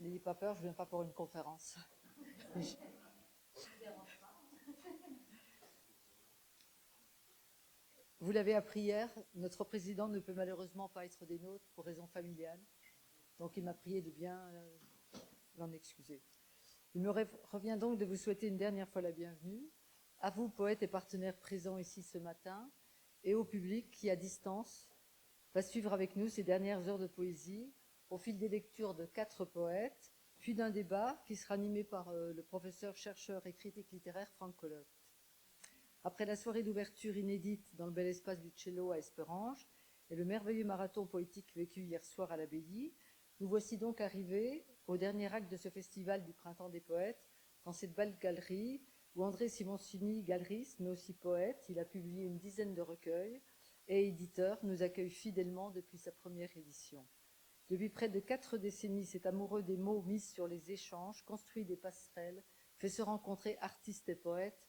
N'ayez pas peur, je ne viens pas pour une conférence. Vous l'avez appris hier, notre président ne peut malheureusement pas être des nôtres pour raisons familiales. Donc il m'a prié de bien l'en excuser. Il me revient donc de vous souhaiter une dernière fois la bienvenue, à vous, poètes et partenaires présents ici ce matin, et au public qui, à distance, va suivre avec nous ces dernières heures de poésie, au fil des lectures de 4 poètes, puis d'un débat qui sera animé par le professeur, chercheur et critique littéraire Franck Collot. Après la soirée d'ouverture inédite dans le bel espace du Cello à Esperange et le merveilleux marathon poétique vécu hier soir à l'Abbaye, nous voici donc arrivés au dernier acte de ce festival du Printemps des Poètes, dans cette belle galerie où André Simoncini, galeriste, mais aussi poète, il a publié une dizaine de recueils, et éditeur, nous accueille fidèlement depuis sa première édition. Depuis près de 4 décennies, cet amoureux des mots mis sur les échanges, construit des passerelles, fait se rencontrer artistes et poètes.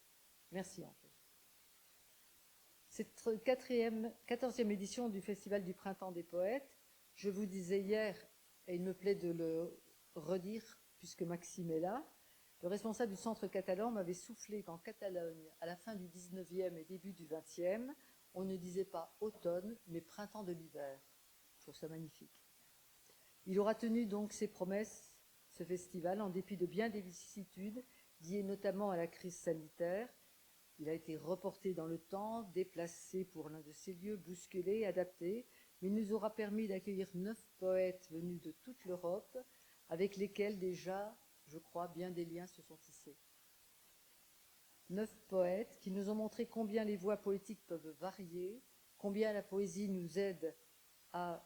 Merci André. Cette 14e édition du Festival du Printemps des Poètes, je vous disais hier, et il me plaît de le redire puisque Maxime est là, le responsable du centre catalan m'avait soufflé qu'en Catalogne, à la fin du 19e et début du 20e, on ne disait pas automne, mais printemps de l'hiver. Je trouve ça magnifique. Il aura tenu donc ses promesses, ce festival, en dépit de bien des vicissitudes, liées notamment à la crise sanitaire. Il a été reporté dans le temps, déplacé pour l'un de ses lieux, bousculé, adapté, mais il nous aura permis d'accueillir 9 poètes venus de toute l'Europe, avec lesquels déjà, je crois, bien des liens se sont tissés. 9 poètes qui nous ont montré combien les voix poétiques peuvent varier, combien la poésie nous aide à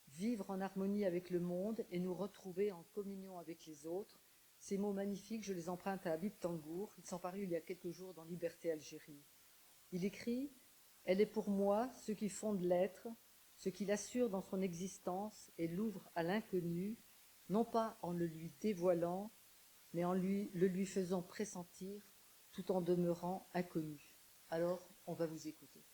vivre en harmonie avec le monde et nous retrouver en communion avec les autres. Ces mots magnifiques, je les emprunte à Habib Tangour. Ils sont parus il y a quelques jours dans Liberté Algérie. Il écrit « Elle est pour moi ce qui fonde l'être, ce qui l'assure dans son existence et l'ouvre à l'inconnu, non pas en le lui dévoilant, mais en le lui faisant pressentir, tout en demeurant inconnu. » Alors, on va vous écouter.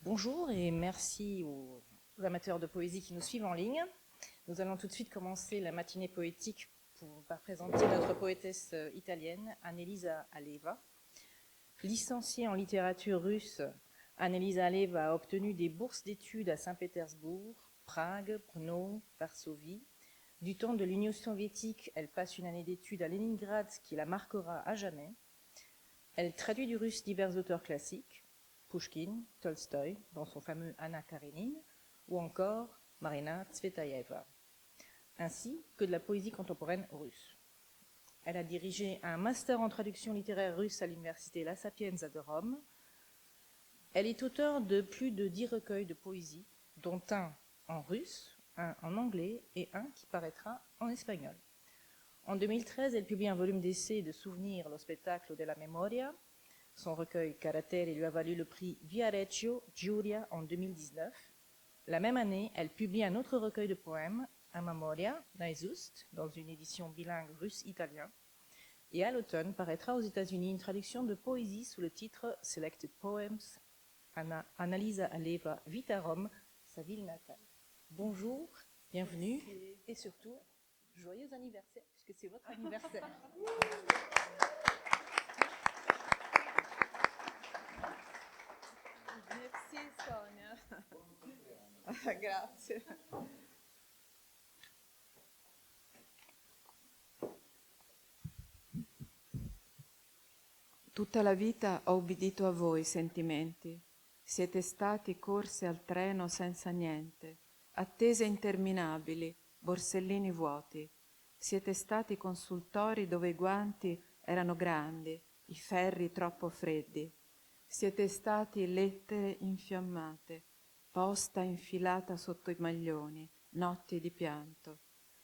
Bonjour et merci aux amateurs de poésie qui nous suivent en ligne. Nous allons tout de suite commencer la matinée poétique par présenter notre poétesse italienne, Annelisa Aleva. Licenciée en littérature russe, Annelisa Aleva a obtenu des bourses d'études à Saint-Pétersbourg, Prague, Brno, Varsovie. Du temps de l'Union soviétique, elle passe une année d'études à Leningrad qui la marquera à jamais. Elle traduit du russe divers auteurs classiques, Pouchkine, Tolstoï, dans son fameux Anna Karénine, ou encore Marina Tsvetaeva, ainsi que de la poésie contemporaine russe. Elle a dirigé un master en traduction littéraire russe à l'université La Sapienza de Rome. Elle est auteure de plus de 10 recueils de poésie, dont un en russe, un en anglais et un qui paraîtra en espagnol. En 2013, elle publie un volume d'essais et de souvenirs, Lo Spettacolo della Memoria. Son recueil Caratteri lui a valu le prix Viareggio Giuria en 2019. La même année, elle publie un autre recueil de poèmes, A Memoria, Naizust, dans une édition bilingue russe-italien. Et à l'automne paraîtra aux États-Unis une traduction de poésie sous le titre Selected Poems, Annelisa Aleva vit à Rome, sa ville natale. Bonjour, bienvenue et surtout, joyeux anniversaire, puisque c'est votre anniversaire. Merci Sonia. Grazie. Tutta la vita ho ubbidito a voi sentimenti. Siete stati corse al treno senza niente, attese interminabili, borsellini vuoti. Siete stati consultori dove i guanti erano grandi, i ferri troppo freddi. Siete stati lettere infiammate, posta infilata sotto i maglioni, notti di pianto.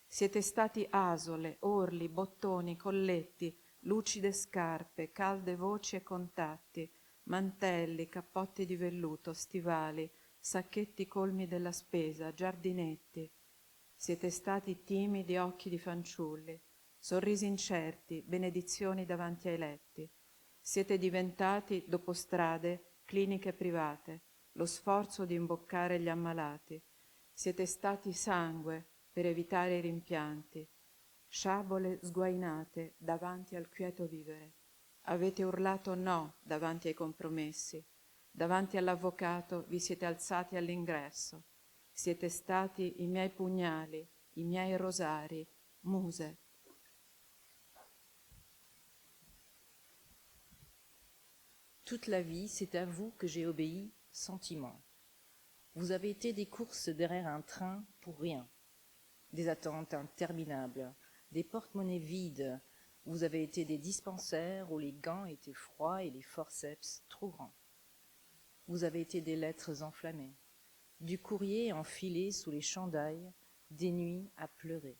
Siete stati asole, orli, bottoni, colletti, lucide scarpe, calde voci e contatti, mantelli, cappotti di velluto, stivali, sacchetti colmi della spesa, giardinetti. Siete stati timidi occhi di fanciulli, sorrisi incerti, benedizioni davanti ai letti. Siete diventati, dopo strade, cliniche private, lo sforzo di imboccare gli ammalati. Siete stati sangue per evitare i rimpianti, sciabole sguainate davanti al quieto vivere. Avete urlato no davanti ai compromessi. Davanti all'avvocato vi siete alzati all'ingresso. Siete stati i miei pugnali, i miei rosari, muse. Toute la vie, c'est à vous que j'ai obéi, sentiment. Vous avez été des courses derrière un train pour rien, des attentes interminables, des porte-monnaies vides. Vous avez été des dispensaires où les gants étaient froids et les forceps trop grands. Vous avez été des lettres enflammées, du courrier enfilé sous les chandails, des nuits à pleurer.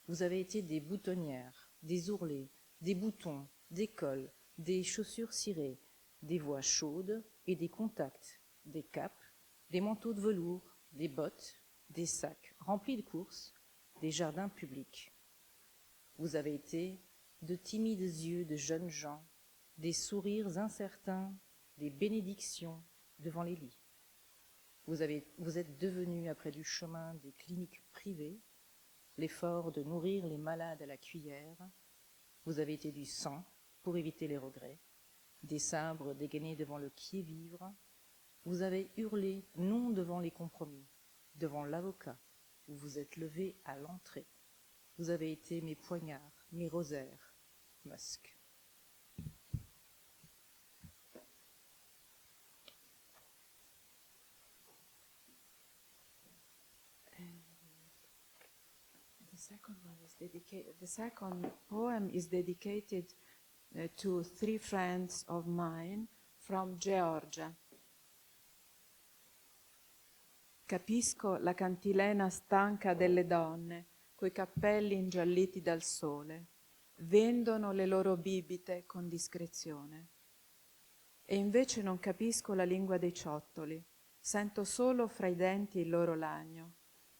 Vous avez été des boutonnières, des ourlets, des boutons, des cols, des chaussures cirées, des voix chaudes et des contacts, des capes, des manteaux de velours, des bottes, des sacs remplis de courses, des jardins publics. Vous avez été de timides yeux de jeunes gens, des sourires incertains, des bénédictions devant les lits. Vous êtes devenus, après du chemin des cliniques privées, l'effort de nourrir les malades à la cuillère. Vous avez été du sang pour éviter les regrets, des sabres dégainés devant le qui-vivre. Vous avez hurlé non devant les compromis, devant l'avocat, vous vous êtes levé à l'entrée. Vous avez été mes poignards, mes rosaires, Musk. The second poem is dedicated to three friends of mine from Georgia. Capisco la cantilena stanca delle donne, coi cappelli ingialliti dal sole, vendono le loro bibite con discrezione. E invece non capisco la lingua dei ciottoli, sento solo fra i denti il loro lagno,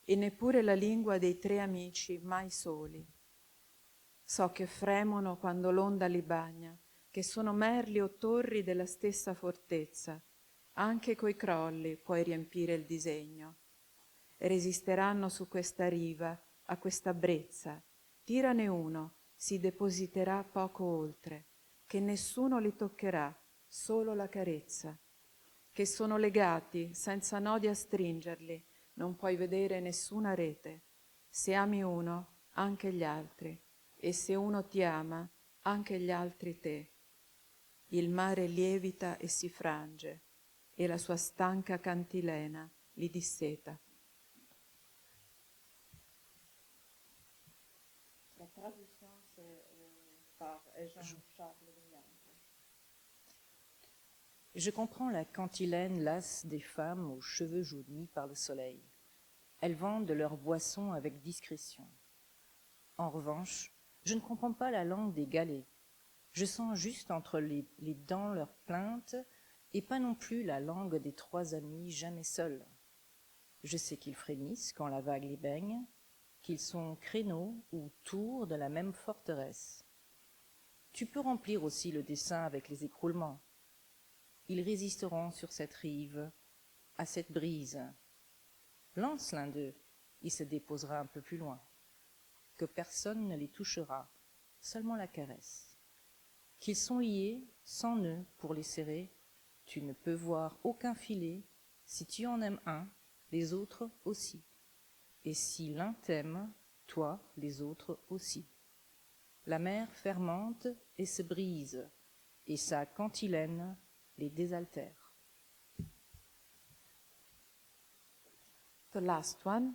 e neppure la lingua dei tre amici mai soli. So che fremono quando l'onda li bagna, che sono merli o torri della stessa fortezza. Anche coi crolli puoi riempire il disegno. Resisteranno su questa riva, a questa brezza. Tirane uno, si depositerà poco oltre, che nessuno li toccherà, solo la carezza. Che sono legati, senza nodi a stringerli, non puoi vedere nessuna rete. Se ami uno, anche gli altri, e se uno ti ama, anche gli altri te. Il mare lievita e si frange, e la sua stanca cantilena li disseta. La traduction, c'est par Jean-Charles Vignal. Je comprends la cantilène lasse des femmes aux cheveux jaunis par le soleil. Elles vendent leurs boissons avec discrétion. En revanche, je ne comprends pas la langue des galets. Je sens juste entre les dents leurs plaintes et pas non plus la langue des trois amis jamais seuls. Je sais qu'ils frémissent quand la vague les baigne, qu'ils sont créneaux ou tours de la même forteresse. Tu peux remplir aussi le dessin avec les écroulements. Ils résisteront sur cette rive, à cette brise. Lance l'un d'eux, il se déposera un peu plus loin. Que personne ne les touchera, seulement la caresse. Qu'ils sont liés, sans nœud pour les serrer, tu ne peux voir aucun filet. Si tu en aimes un, les autres aussi. Et si l'un t'aime, toi, les autres aussi. La mer fermente et se brise, et sa cantilène les désaltère. The last one,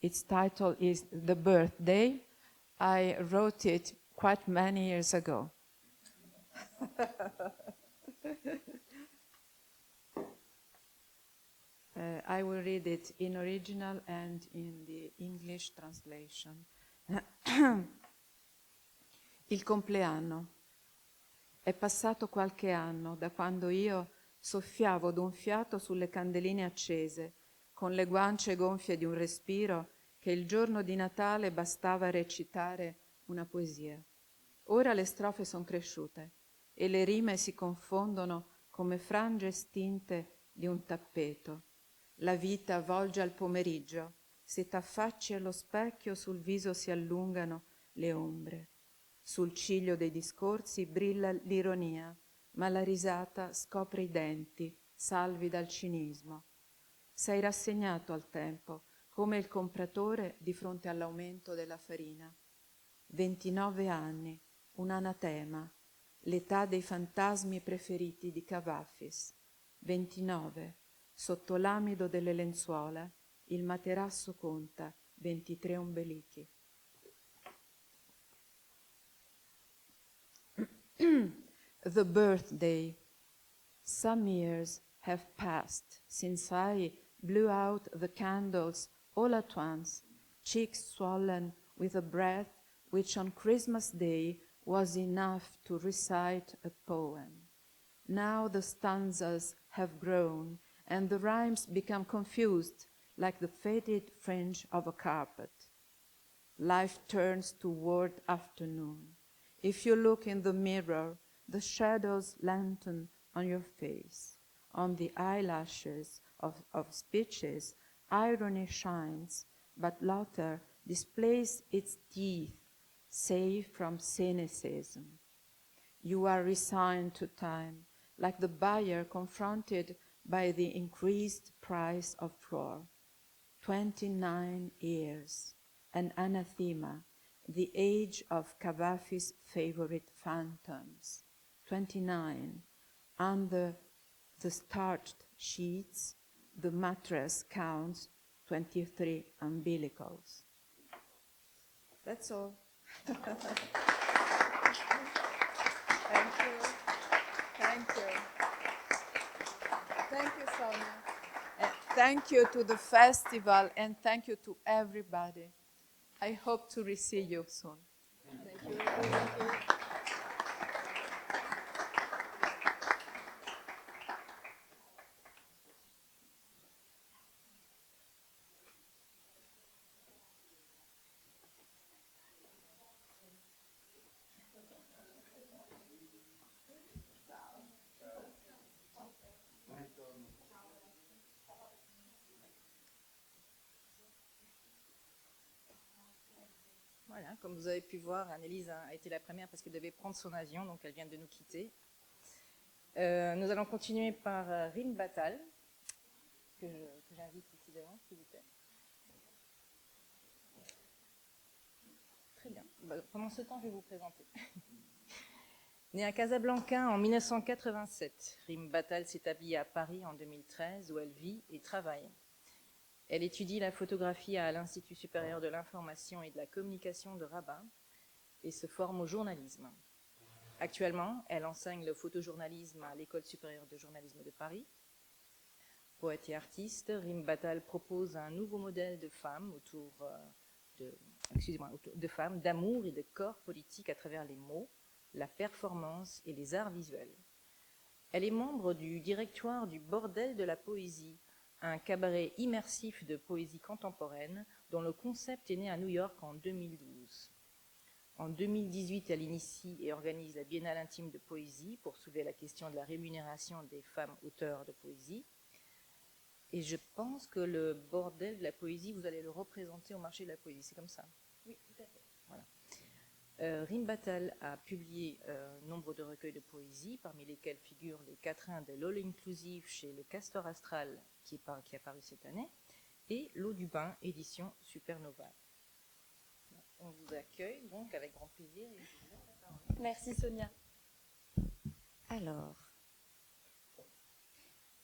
its title is The Birthday. I wrote it quite many years ago. I will read it in original and in the English translation. Il compleanno. È passato qualche anno da quando io soffiavo d'un fiato sulle candeline accese, con le guance gonfie di un respiro, che il giorno di Natale bastava a recitare una poesia. Ora le strofe sono cresciute e le rime si confondono come frange stinte di un tappeto. La vita volge al pomeriggio, se t'affacci allo specchio sul viso si allungano le ombre. Sul ciglio dei discorsi brilla l'ironia, ma la risata scopre i denti, salvi dal cinismo. Sei rassegnato al tempo, come il compratore di fronte all'aumento della farina. 29 anni, un anatema, l'età dei fantasmi preferiti di Cavafis. 29, sotto l'amido delle lenzuola, il materasso conta 23 ombelichi. The birthday. Some years have passed since I blew out the candles all at once, cheeks swollen with a breath which on Christmas Day was enough to recite a poem. Now the stanzas have grown and the rhymes become confused like the faded fringe of a carpet. Life turns toward afternoon. If you look in the mirror, the shadows lengthen on your face. On the eyelashes of speeches, irony shines, but laughter displays its teeth, safe from cynicism. You are resigned to time, like the buyer confronted by the increased price of flour. 29 years, an anathema, the age of Cavafy's favorite phantoms. 29, under the starched sheets, the mattress counts 23 umbilicals. That's all. Thank you. Thank you. Thank you, Sonia. And thank you to the festival and thank you to everybody. I hope to receive you soon. Thank you. Thank you. Voilà, comme vous avez pu voir, Annelise a été la première parce qu'elle devait prendre son avion, donc elle vient de nous quitter. Nous allons continuer par Rim Batal, que j'invite ici devant, s'il vous plaît. Très bien. Pendant ce temps, je vais vous présenter. Née à Casablanca en 1987, Rim Batal s'établit à Paris en 2013, où elle vit et travaille. Elle étudie la photographie à l'Institut supérieur de l'information et de la communication de Rabat et se forme au journalisme. Actuellement, elle enseigne le photojournalisme à l'École supérieure de journalisme de Paris. Poète et artiste, Rim Batal propose un nouveau modèle de femme de femmes, d'amour et de corps politique à travers les mots, la performance et les arts visuels. Elle est membre du directoire du Bordel de la Poésie, un cabaret immersif de poésie contemporaine dont le concept est né à New York en 2012. En 2018, elle initie et organise la Biennale intime de poésie pour soulever la question de la rémunération des femmes auteurs de poésie. Et je pense que le Bordel de la Poésie, vous allez le représenter au marché de la poésie, c'est comme ça? Oui, tout à fait. Voilà. Rim Batal a publié nombre de recueils de poésie, parmi lesquels figurent les quatrains de l'All Inclusive chez le Castor Astral, qui est paru cette année, et L'eau du bain, édition Supernova. On vous accueille donc avec grand plaisir. Et je vous laisse la parole. Merci Sonia. Alors,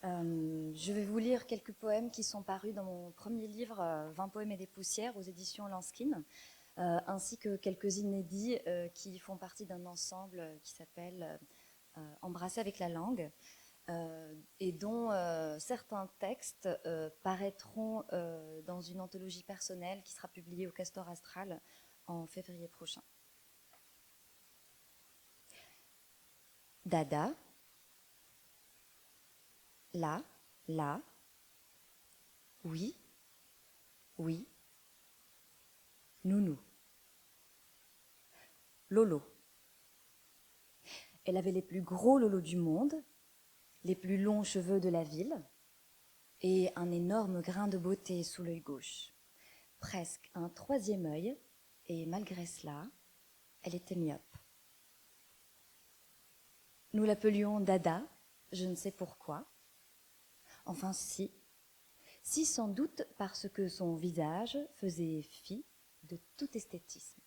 je vais vous lire quelques poèmes qui sont parus dans mon premier livre, 20 poèmes et des poussières, aux éditions Lanskin. Ainsi que quelques inédits qui font partie d'un ensemble qui s'appelle Embrasser avec la langue et dont certains textes paraîtront dans une anthologie personnelle qui sera publiée au Castor Astral en février prochain. Dada, là, là, oui, oui, nounou. Lolo. Elle avait les plus gros lolos du monde, les plus longs cheveux de la ville et un énorme grain de beauté sous l'œil gauche. Presque un troisième œil, et malgré cela, elle était myope. Nous l'appelions Dada, je ne sais pourquoi. Enfin si sans doute parce que son visage faisait fi de tout esthétisme.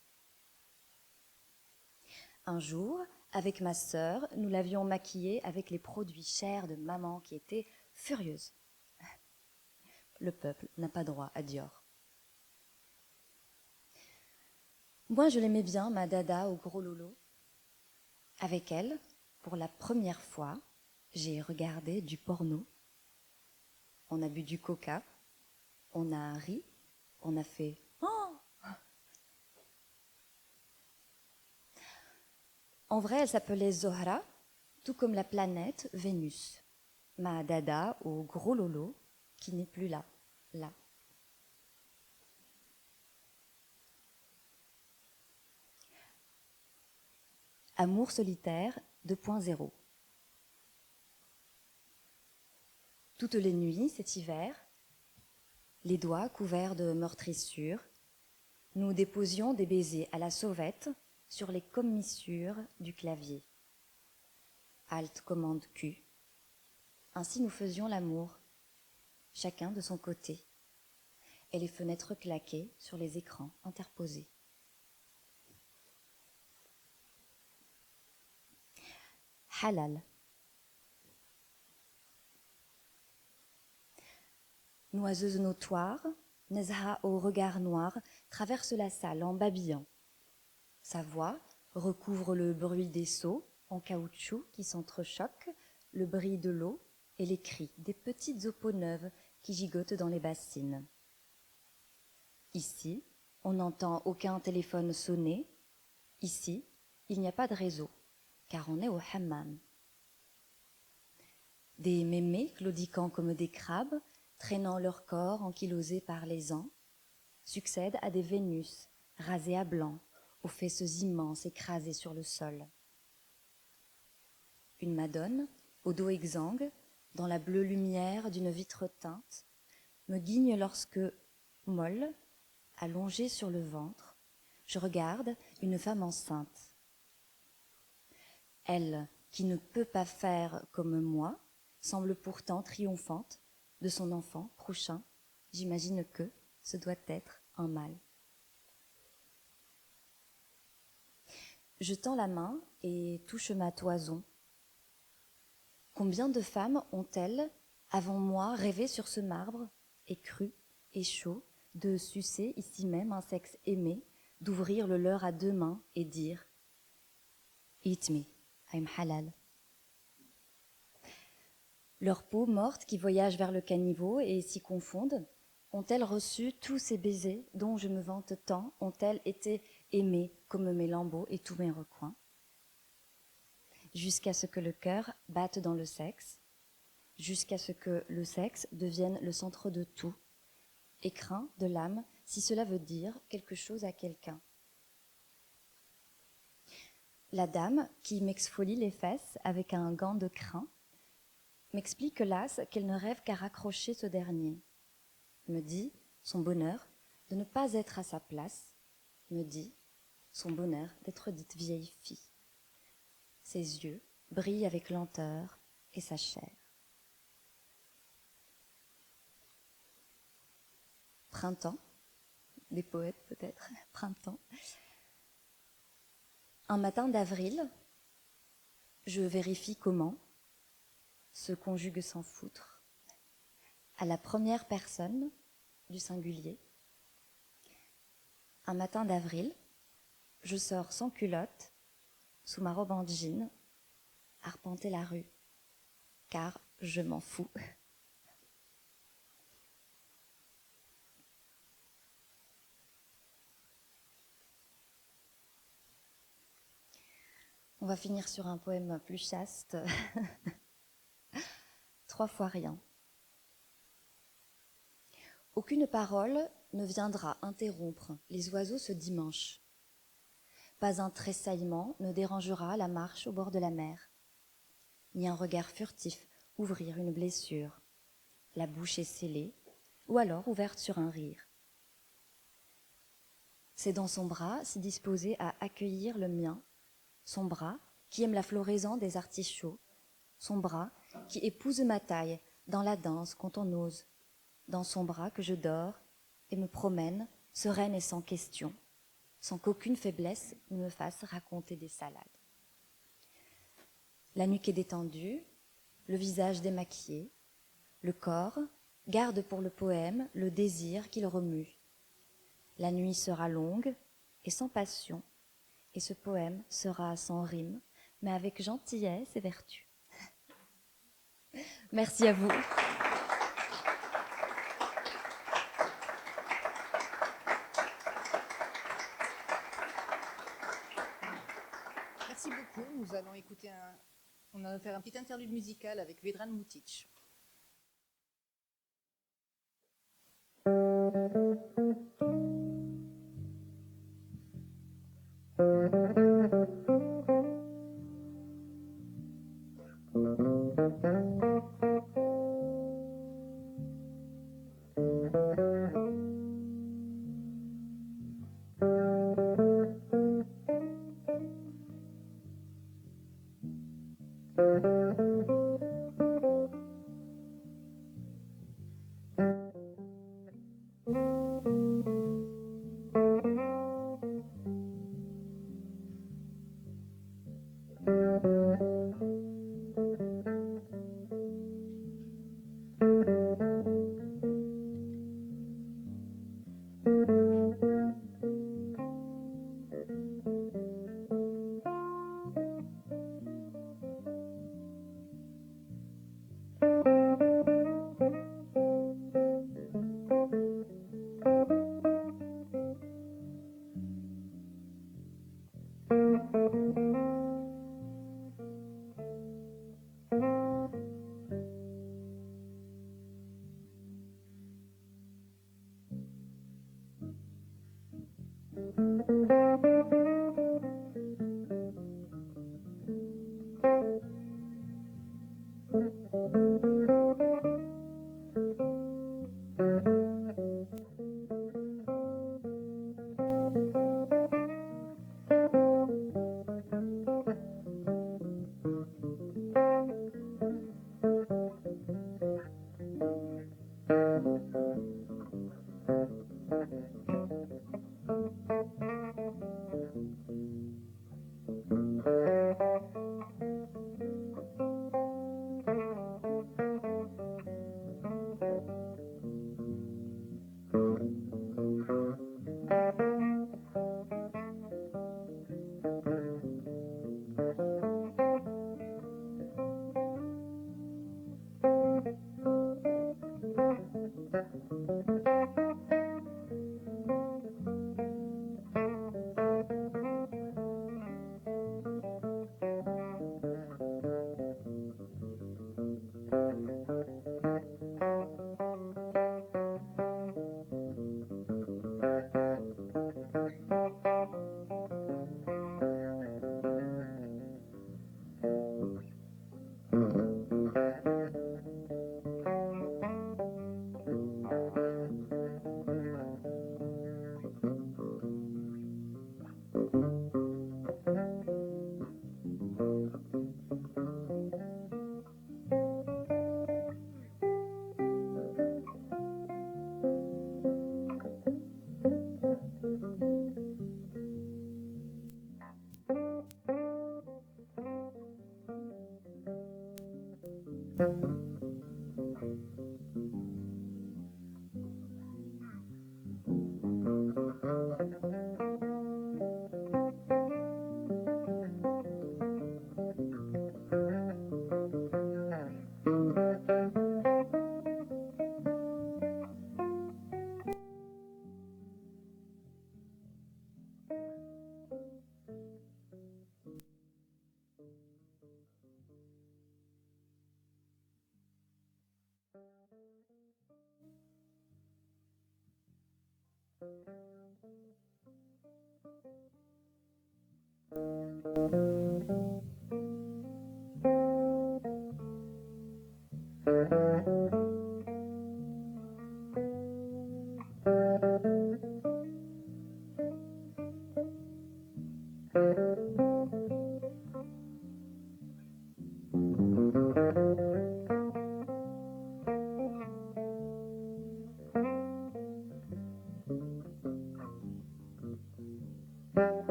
Un jour, avec ma sœur, nous l'avions maquillée avec les produits chers de maman qui était furieuse. Le peuple n'a pas droit à Dior. Moi, je l'aimais bien, ma Dada au gros lolo. Avec elle, pour la première fois, j'ai regardé du porno. On a bu du coca, on a ri, on a fait « Oh !» En vrai, elle s'appelait Zohra, tout comme la planète Vénus, ma Dada au gros lolo qui n'est plus là. Amour solitaire 2.0. Toutes les nuits, cet hiver, les doigts couverts de meurtrissures, nous déposions des baisers à la sauvette sur les commissures du clavier. Alt commande Q. Ainsi nous faisions l'amour, chacun de son côté. et les fenêtres claquées sur les écrans interposés. Halal. Noiseuse notoire, Nezha au regard noir traverse la salle en babillant. Sa voix recouvre le bruit des seaux en caoutchouc qui s'entrechoquent, le bris de l'eau et les cris des petites eaux neuves qui gigotent dans les bassines. Ici, on n'entend aucun téléphone sonner. Ici, il n'y a pas de réseau, car on est au hammam. Des mémés claudiquant comme des crabes, traînant leur corps ankylosés par les ans, succèdent à des Vénus rasées à blanc, aux fesses immenses écrasées sur le sol. Une madone, au dos exsangue, dans la bleue lumière d'une vitre teinte, me guigne lorsque, molle, allongée sur le ventre, je regarde une femme enceinte. Elle, qui ne peut pas faire comme moi, semble pourtant triomphante de son enfant prochain. J'imagine que ce doit être un mâle. Je tends la main et touche ma toison. Combien de femmes ont-elles, avant moi, rêvé sur ce marbre, et cru, et chaud, de sucer ici même un sexe aimé, d'ouvrir le leur à deux mains et dire « Eat me, I'm halal ». Leurs peaux mortes qui voyagent vers le caniveau et s'y confondent, ont-elles reçu tous ces baisers dont je me vante tant, ont-elles été aimées comme mes lambeaux et tous mes recoins, jusqu'à ce que le cœur batte dans le sexe, jusqu'à ce que le sexe devienne le centre de tout, écrin de l'âme, si cela veut dire quelque chose à quelqu'un. La dame qui m'exfolie les fesses avec un gant de crin m'explique las qu'elle ne rêve qu'à raccrocher ce dernier, me dit son bonheur de ne pas être à sa place, me dit son bonheur d'être dite vieille fille. Ses yeux brillent avec lenteur et sa chair. Printemps, des poètes peut-être, printemps. Un matin d'avril, je vérifie comment se conjugue sans foutre à la première personne du singulier. Un matin d'avril, je sors sans culotte, sous ma robe en jean, arpenter la rue, car je m'en fous. On va finir sur un poème plus chaste. 3 fois rien. Aucune parole ne viendra interrompre les oiseaux ce dimanche. Pas un tressaillement ne dérangera la marche au bord de la mer, ni un regard furtif ouvrir une blessure, la bouche est scellée, ou alors ouverte sur un rire. C'est dans son bras si disposé à accueillir le mien, son bras qui aime la floraison des artichauts, son bras qui épouse ma taille dans la danse quand on ose, dans son bras que je dors et me promène, sereine et sans question, sans qu'aucune faiblesse ne me fasse raconter des salades. La nuque est détendue, le visage démaquillé, le corps garde pour le poème le désir qu'il remue. La nuit sera longue et sans passion, et ce poème sera sans rime, mais avec gentillesse et vertu. Merci à vous. Merci beaucoup. Nous allons on va faire un petit interlude musical avec Vedran Mutic.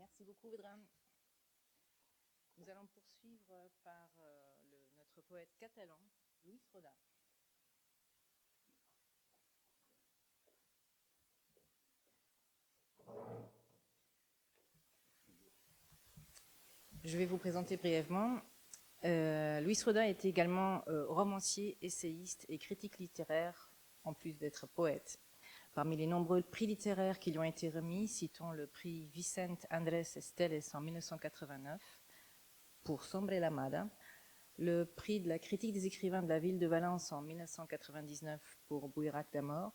Merci beaucoup, Vedran. Nous allons poursuivre par notre poète catalan, Luis Roda. Je vais vous présenter brièvement. Luis Roda est également romancier, essayiste et critique littéraire, en plus d'être poète. Parmi les nombreux prix littéraires qui lui ont été remis, citons le prix Vicente Andrés Esteles en 1989 pour Sombre la Mada, le prix de la critique des écrivains de la ville de Valence en 1999 pour Buirac d'Amor,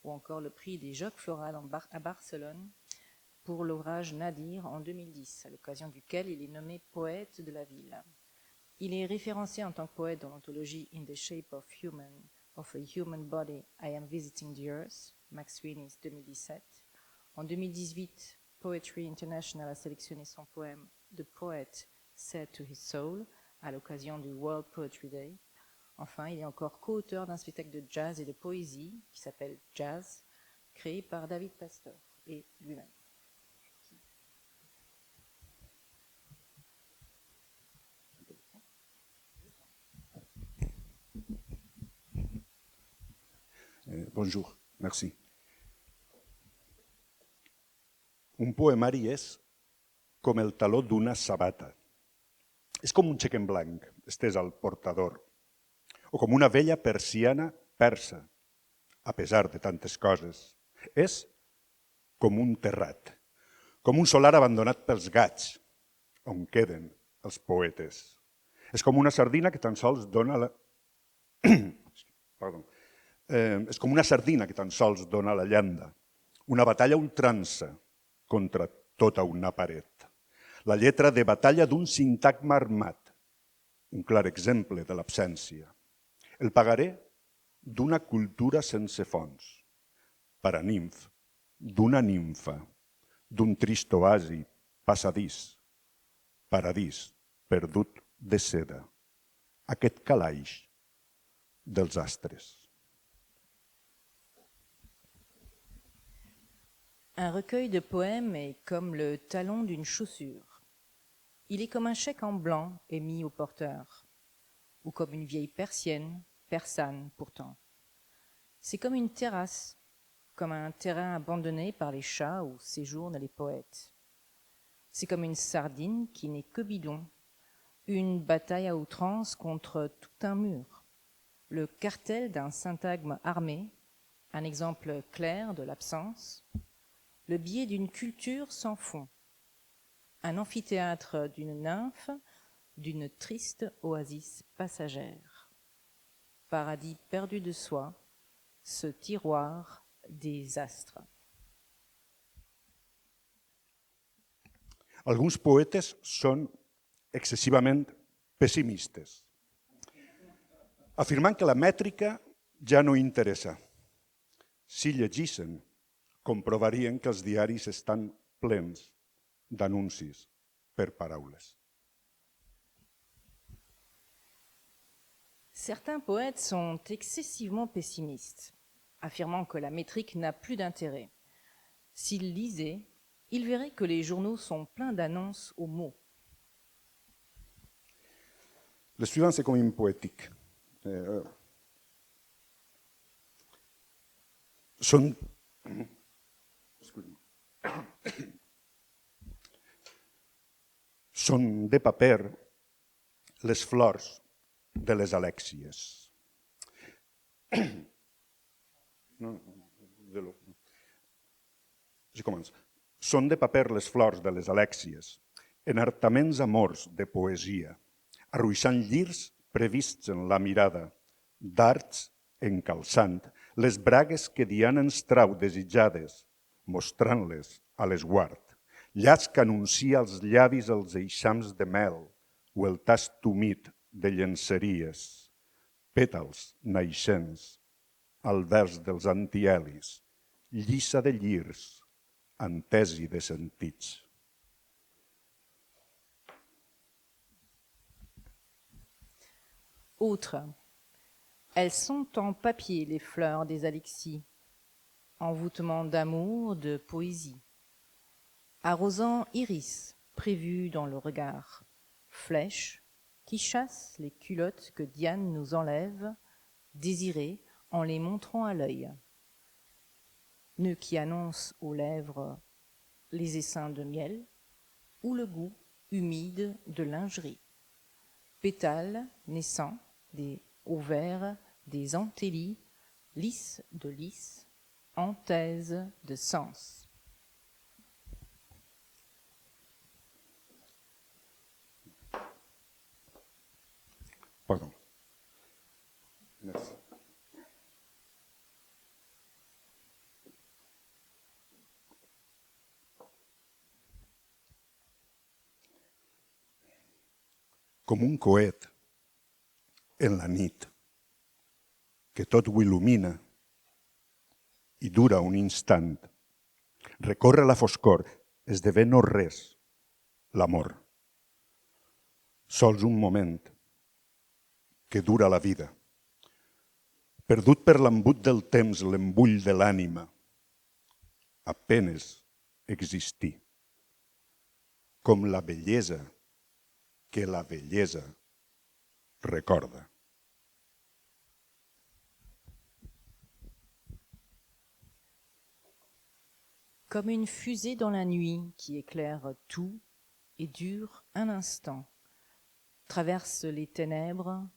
ou encore le prix des Jocs Florales à Barcelone pour l'ouvrage Nadir en 2010, à l'occasion duquel il est nommé poète de la ville. Il est référencé en tant que poète dans l'anthologie In the Shape of a Human Body, I Am Visiting the Earth, Max Sweeney's 2017. En 2018, Poetry International a sélectionné son poème The Poet Said to His Soul à l'occasion du World Poetry Day. Enfin, il est encore co-auteur d'un spectacle de jazz et de poésie qui s'appelle Jazz, créé par David Pastor et lui-même. Bonjour, merci. Un poemari és com el taló d'una sabata. És com un xec en blanc, estès al portador, o com una vella persiana persa, a pesar de tantes coses. És com un terrat, com un solar abandonat pels gats, on queden els poetes. És com una sardina que tan sols dona la... Perdó. És com una sardina que tan sols dona la llanda, una batalla ultrança contra tota una paret. La lletra de batalla d'un sintagma armat, un clar exemple de l'absència. El pagaré d'una cultura sense fons, paranimf, d'una nimfa, d'un trist oasi passadís, paradís perdut de seda, aquest calaix dels astres. Un recueil de poèmes est comme le talon d'une chaussure. Il est comme un chèque en blanc émis au porteur, ou comme une vieille persienne, persane pourtant. C'est comme une terrasse, comme un terrain abandonné par les chats où séjournent les poètes. C'est comme une sardine qui n'est que bidon, une bataille à outrance contre tout un mur. le cartel d'un syntagme armé, un exemple clair de l'absence, le biais d'une culture sans fond, un amphithéâtre d'une nymphe, d'une triste oasis passagère, paradis perdu de soi, ce tiroir des astres. Alguns poetes són excessivament pessimistes, afirmant que la mètrica ja no interessa. Si llegissin, comprovarien que els diaris estan plens d'anuncis per paraules. Certains poètes sont excessivement pessimistes, affirmant que la métrique n'a plus d'intérêt. S'ils lisaient, ils verraient que les journaux sont pleins d'annonces aux mots. Le suivant, c'est comme une poétique. Són de paper les flors de les alèxies. Són de paper les flors de les alèxies, enartaments amors de poesia, arruixant llirs prevists en la mirada, dards encalçant, les bragues que Diana ens trau desitjades, mostrant-les a l'esguard, llaç que anuncia als llavis els eixams de mel o el tast humit de llenceries, pètals naixents al vers dels antielis, lliça de llirs, antesi de sentits. Autres, elles sont en papier les fleurs des Alexis, envoûtement d'amour, de poésie, arrosant iris prévu dans le regard, flèches qui chassent les culottes que Diane nous enlève, désirées en les montrant à l'œil, nœuds qui annoncent aux lèvres les essaims de miel ou le goût humide de lingerie, pétales naissants des ovaires, des antélies, lys de lys, anthèse de sens. Pardon. Merci. Com un coet en la nit, que tot ho il·lumina i dura un instant. Recorre la foscor, esdevé no res, l'amor. Sols un moment que dura la vida. Perdut per l'embut del temps, l'embull de l'ànima, apenes existir. Com la bellesa que la bellesa recorda. Comme une fusée dans la nuit qui éclaire tout et dure un instant, traverse les ténèbres,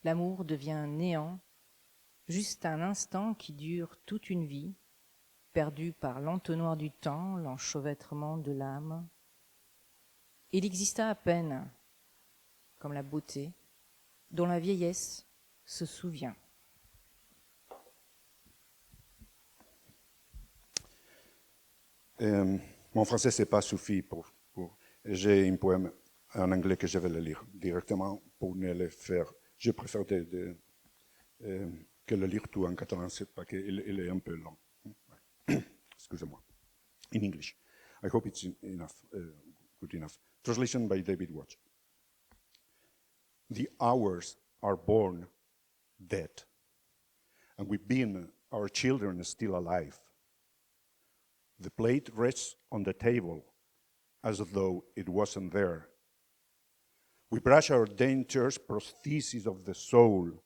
l'amour devient néant, juste un instant qui dure toute une vie, perdu par l'entonnoir du temps, l'enchevêtrement de l'âme. Il exista à peine, comme la beauté, dont la vieillesse se souvient. Mon français, ce n'est pas suffit pour... J'ai un poème en anglais que je vais le lire directement pour ne le faire. Je préfère que le lire tout en catalan, parce qu'il est un peu long. Excusez-moi. In English. I hope it's enough, good enough. Translation by David Watch. The hours are born dead, and we've been our children still alive. The plate rests on the table as though it wasn't there. We brush our dangerous prostheses of the soul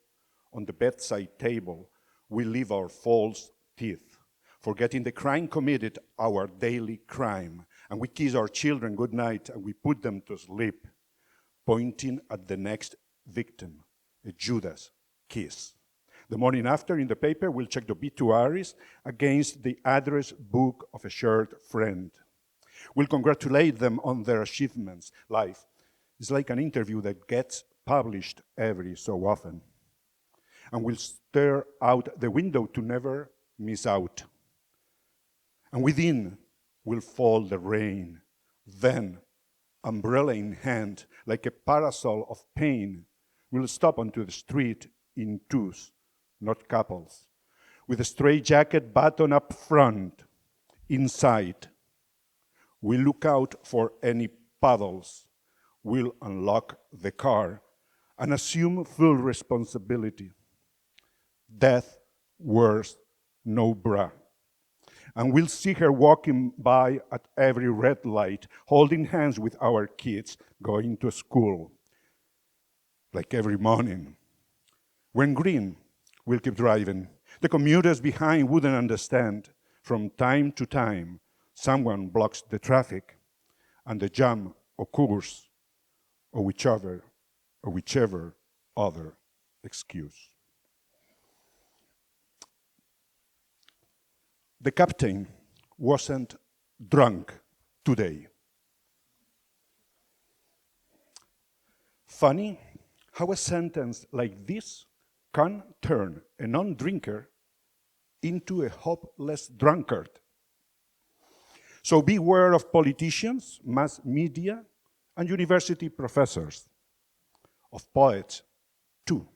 on the bedside table. We leave our false teeth, forgetting the crime committed, our daily crime. And we kiss our children goodnight and we put them to sleep, pointing at the next victim, a Judas kiss. The morning after, in the paper, we'll check the obituaries against the address book of a shared friend. We'll congratulate them on their achievements. Life is like an interview that gets published every so often. And we'll stare out the window to never miss out. And within will fall the rain. Then, umbrella in hand, like a parasol of pain, we'll stop onto the street in twos, not couples, with a straitjacket button up front. Inside, we'll look out for any puddles. We'll unlock the car and assume full responsibility. Death wears no bra. And we'll see her walking by at every red light, holding hands with our kids going to school, like every morning. When green, we'll keep driving. The commuters behind wouldn't understand. From time to time, someone blocks the traffic, and the jam occurs, or whichever other excuse. The captain wasn't drunk today. Funny how a sentence like this can turn a non-drinker into a hopeless drunkard. So beware of politicians, mass media, and university professors, of poets too.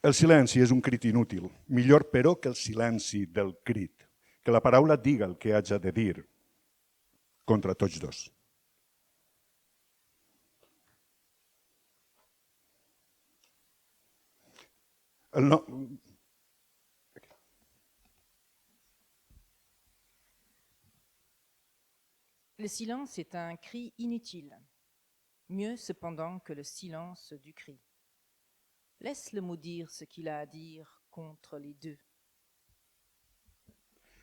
El silenci és un crit inútil, millor però que el silenci del crit, que la paraula diga el que haja de dir contra tots dos. Le silence est un cri inutile, mieux cependant que le silence du cri. Laisse le mot dire ce qu'il a à dire contre les deux.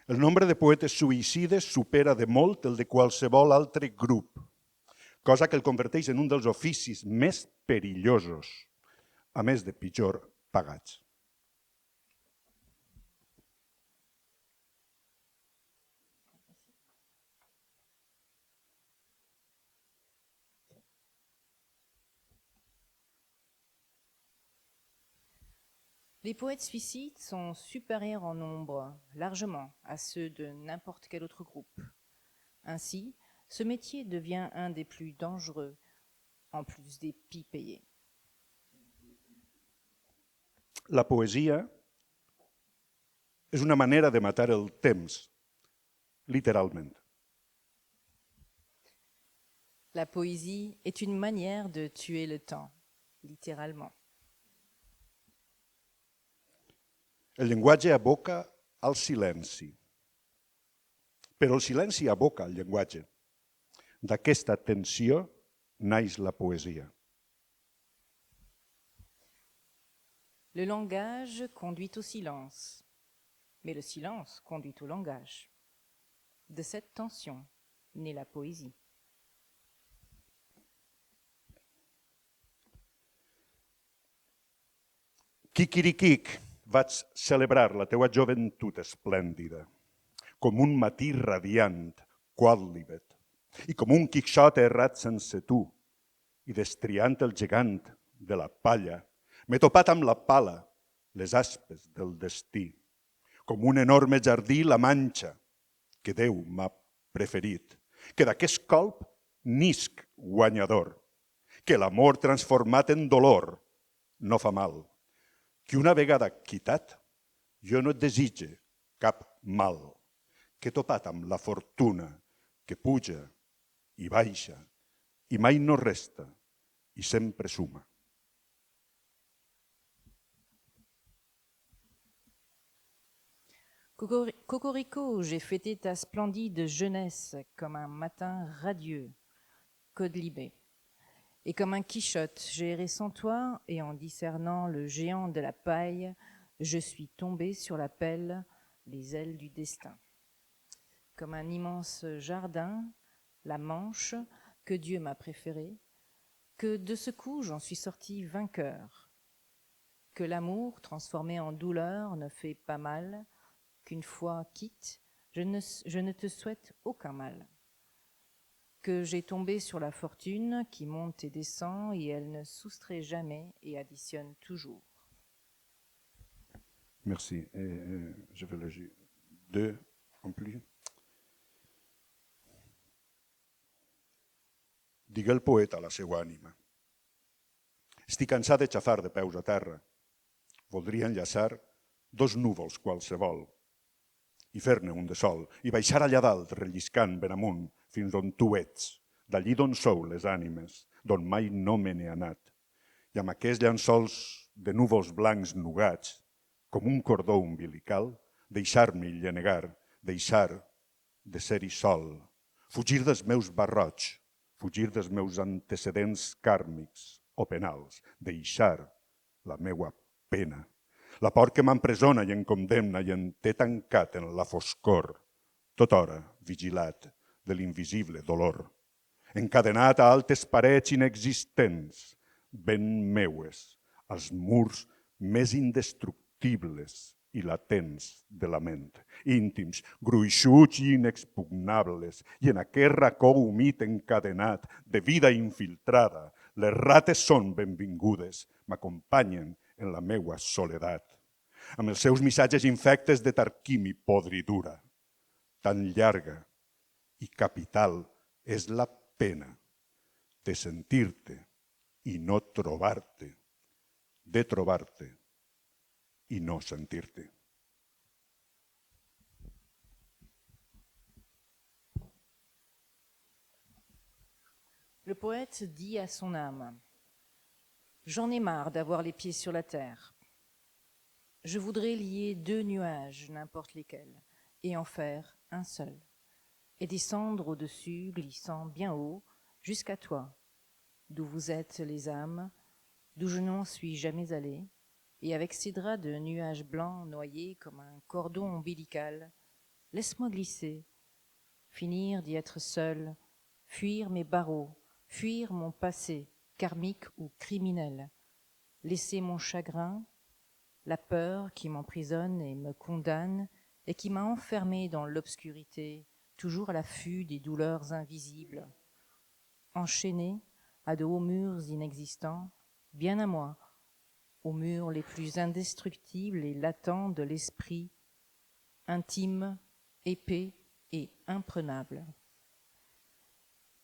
El nombre de poetes suïcides supera de molt el de qualsevol altre grup, cosa que el converteix en un dels oficis més perillosos, a més de pitjor pagats. Les poètes suicides sont supérieurs en nombre, largement, à ceux de n'importe quel autre groupe. Ainsi, ce métier devient un des plus dangereux, en plus des pis payés. La poesia és una manera de matar el temps, literalment. La poésie est une manière de tuer le temps, littéralement. El llenguatge aboca al silenci, però el silenci aboca al llenguatge. D'aquesta tensió naix la poesia. Le langage conduit au silence, mais le silence conduit au langage. De cette tension naît la poésie. Quiquiriquic, vaig celebrar la teua joventut esplèndida, com un matí radiant, quàl·libet, i com un quixot errat sense tu, i destriant el gegant de la palla, m'he topat amb la pala, les aspes del destí, com un enorme jardí la manxa, que Déu m'ha preferit, que d'aquest colp nisc guanyador, que l'amor transformat en dolor no fa mal, que una vegada quitat, jo no et desitge cap mal, que he topat amb la fortuna que puja i baixa i mai no resta i sempre suma. Cocorico, j'ai fêté ta splendide jeunesse comme un matin radieux, Caudelibé. Et comme un quichotte, j'ai erré sans toi, et en discernant le géant de la paille, je suis tombé sur la pelle, les ailes du destin. Comme un immense jardin, la Manche, que Dieu m'a préférée, que de ce coup j'en suis sorti vainqueur, que l'amour transformé en douleur ne fait pas mal, qu'une fois quitte, je ne te souhaite aucun mal, que j'ai tombé sur la fortune qui monte et descend et elle ne soustrait jamais et additionne toujours. Merci. Je vais lire 2 en plus. Digué el poeta a la seva ànima: estic cansat de xafar de peus a terra. Voldria enllaçar 2 núvols qualsevol i fer-ne un de sol i baixar allà dalt relliscant ben amunt fins on tu ets, d'allí d'on sou les ànimes, d'on mai no me n'he anat. I amb aquests llençols de núvols blancs nugats, com un cordó umbilical, deixar-me llenegar, deixar de ser-hi sol, fugir dels meus barrots, fugir dels meus antecedents kàrmics o penals, deixar la meua pena, la por que m'empresona i em condemna i em té tancat en la foscor, tota hora vigilat de l'invisible dolor, encadenat a altes parets inexistents, ben meues, als murs més indestructibles i latents de la ment, íntims, gruixuts i inexpugnables, i en aquest racó humit encadenat de vida infiltrada, les rates són benvingudes, m'acompanyen en la meua soledat, amb els seus missatges infectes de tarquim i podridura. Tan llarga i capital és la pena de sentir-te i no trobar-te, de trobar-te i no sentir-te. Le poète dit à son âme: j'en ai marre d'avoir les pieds sur la terre. Je voudrais lier 2 nuages, n'importe lesquels, et en faire un seul, et descendre au-dessus, glissant bien haut, jusqu'à toi, d'où vous êtes les âmes, d'où je n'en suis jamais allé, et avec ces draps de nuages blancs noyés comme un cordon ombilical, laisse-moi glisser, finir d'y être seul, fuir mes barreaux, fuir mon passé, karmique ou criminel, laisser mon chagrin, la peur qui m'emprisonne et me condamne et qui m'a enfermé dans l'obscurité, toujours à l'affût des douleurs invisibles, enchaîné à de hauts murs inexistants, bien à moi, aux murs les plus indestructibles et latents de l'esprit, intime, épais et imprenable.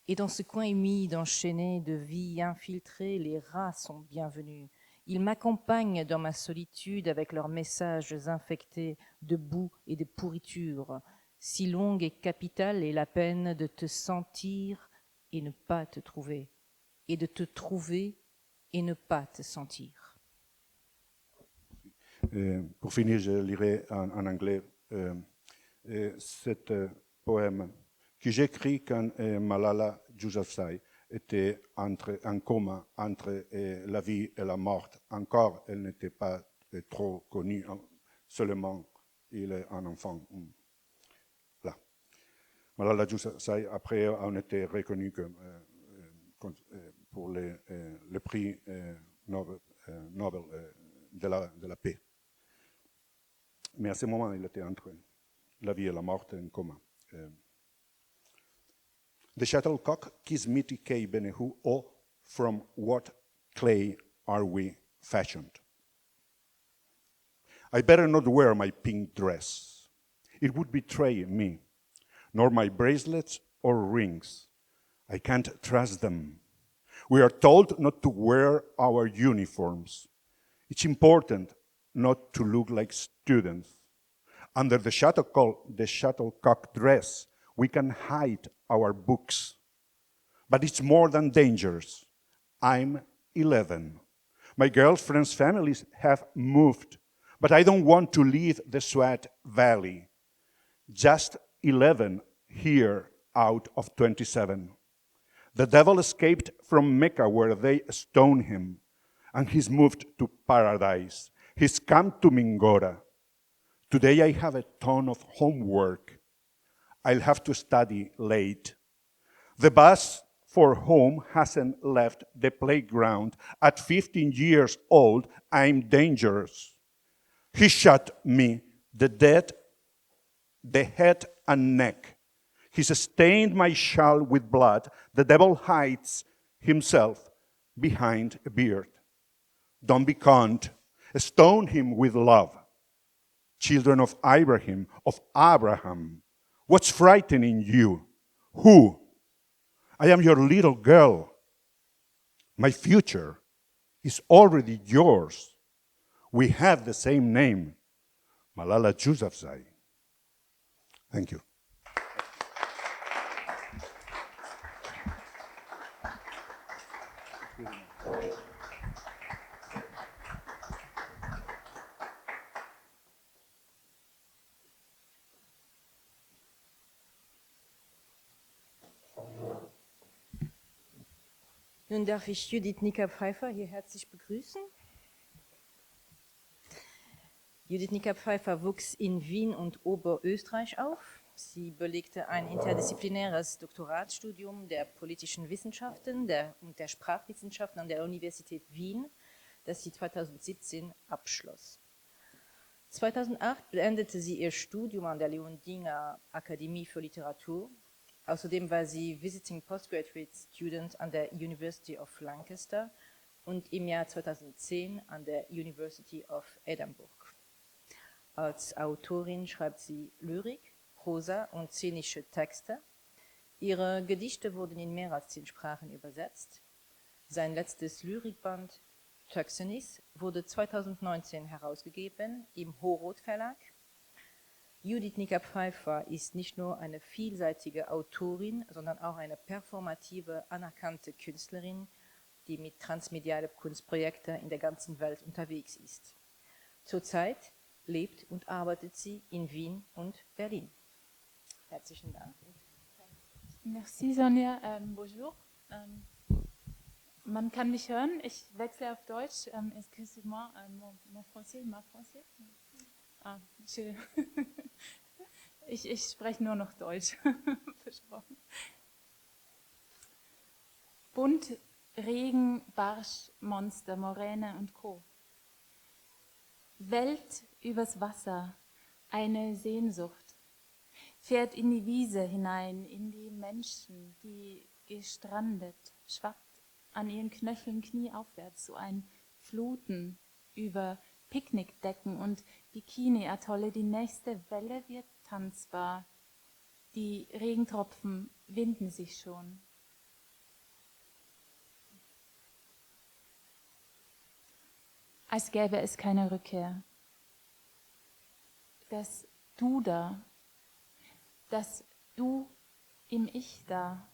Et dans ce coin humide, enchaîné de vie infiltrée, les rats sont bienvenus. Ils m'accompagnent dans ma solitude avec leurs messages infectés de boue et de pourriture. Si longue et capitale est la peine de te sentir et ne pas te trouver, et de te trouver et ne pas te sentir. Pour finir, je lirai en anglais cet poème que j'ai écrit quand Malala Yousafzai était en coma entre la vie et la mort. Encore, elle n'était pas trop connue, seulement il est un enfant. Là. Malala Yousafzai, après, on était reconnu pour le prix Nobel de la paix. Mais à ce moment, il était entre la vie et la mort en coma. The shuttlecock kiss miti kei benehu, or from what clay are we fashioned? I better not wear my pink dress. It would betray me, nor my bracelets or rings. I can't trust them. We are told not to wear our uniforms. It's important not to look like students. Under the shuttlecock dress, we can hide our books. But it's more than dangerous. I'm 11. My girlfriend's families have moved, but I don't want to leave the Swat Valley. Just 11 here out of 27. The devil escaped from Mecca where they stoned him, and he's moved to paradise. He's come to Mingora. Today I have a ton of homework. I'll have to study late. The bus for whom hasn't left the playground. At 15 years old, I'm dangerous. He shot me, the head and neck. He's stained my shawl with blood. The devil hides himself behind a beard. Don't be conned. Stone him with love. Children of Abraham, what's frightening you? Who? I am your little girl. My future is already yours. We have the same name, Malala Yousafzai. Thank you. Nun darf ich Judith Nicker-Pfeiffer hier herzlich begrüßen. Judith Nicker-Pfeiffer wuchs in Wien und Oberösterreich auf. Sie belegte ein interdisziplinäres Doktoratsstudium der politischen Wissenschaften und der Sprachwissenschaften an der Universität Wien, das sie 2017 abschloss. 2008 beendete sie ihr Studium an der Leondinger Akademie für Literatur. Außerdem war sie Visiting Postgraduate Student an der University of Lancaster und im Jahr 2010 an der University of Edinburgh. Als Autorin schreibt sie Lyrik, Prosa und szenische Texte. Ihre Gedichte wurden in mehr als 10 Sprachen übersetzt. Sein letztes Lyrikband Töxenis wurde 2019 herausgegeben im Horoth Verlag. Judith Nicker-Pfeiffer ist nicht nur eine vielseitige Autorin, sondern auch eine performative, anerkannte Künstlerin, die mit transmedialen Kunstprojekten in der ganzen Welt unterwegs ist. Zurzeit lebt und arbeitet sie in Wien und Berlin. Herzlichen Dank. Merci Sonja, bonjour. Man kann mich hören, ich wechsle auf Deutsch. Excusez-moi, mon français, ma français. Ich spreche nur noch Deutsch. Versprochen. Bunt, Regen, Barsch, Monster, Moräne und Co. Welt übers Wasser, eine Sehnsucht, fährt in die Wiese hinein, in die Menschen, die gestrandet, schwappt an ihren Knöcheln knieaufwärts, so ein Fluten über Picknickdecken und Bikini-Atolle. Die nächste Welle wird tanzbar, die Regentropfen winden sich schon. Als gäbe es keine Rückkehr. Das Du da, das Du im Ich da,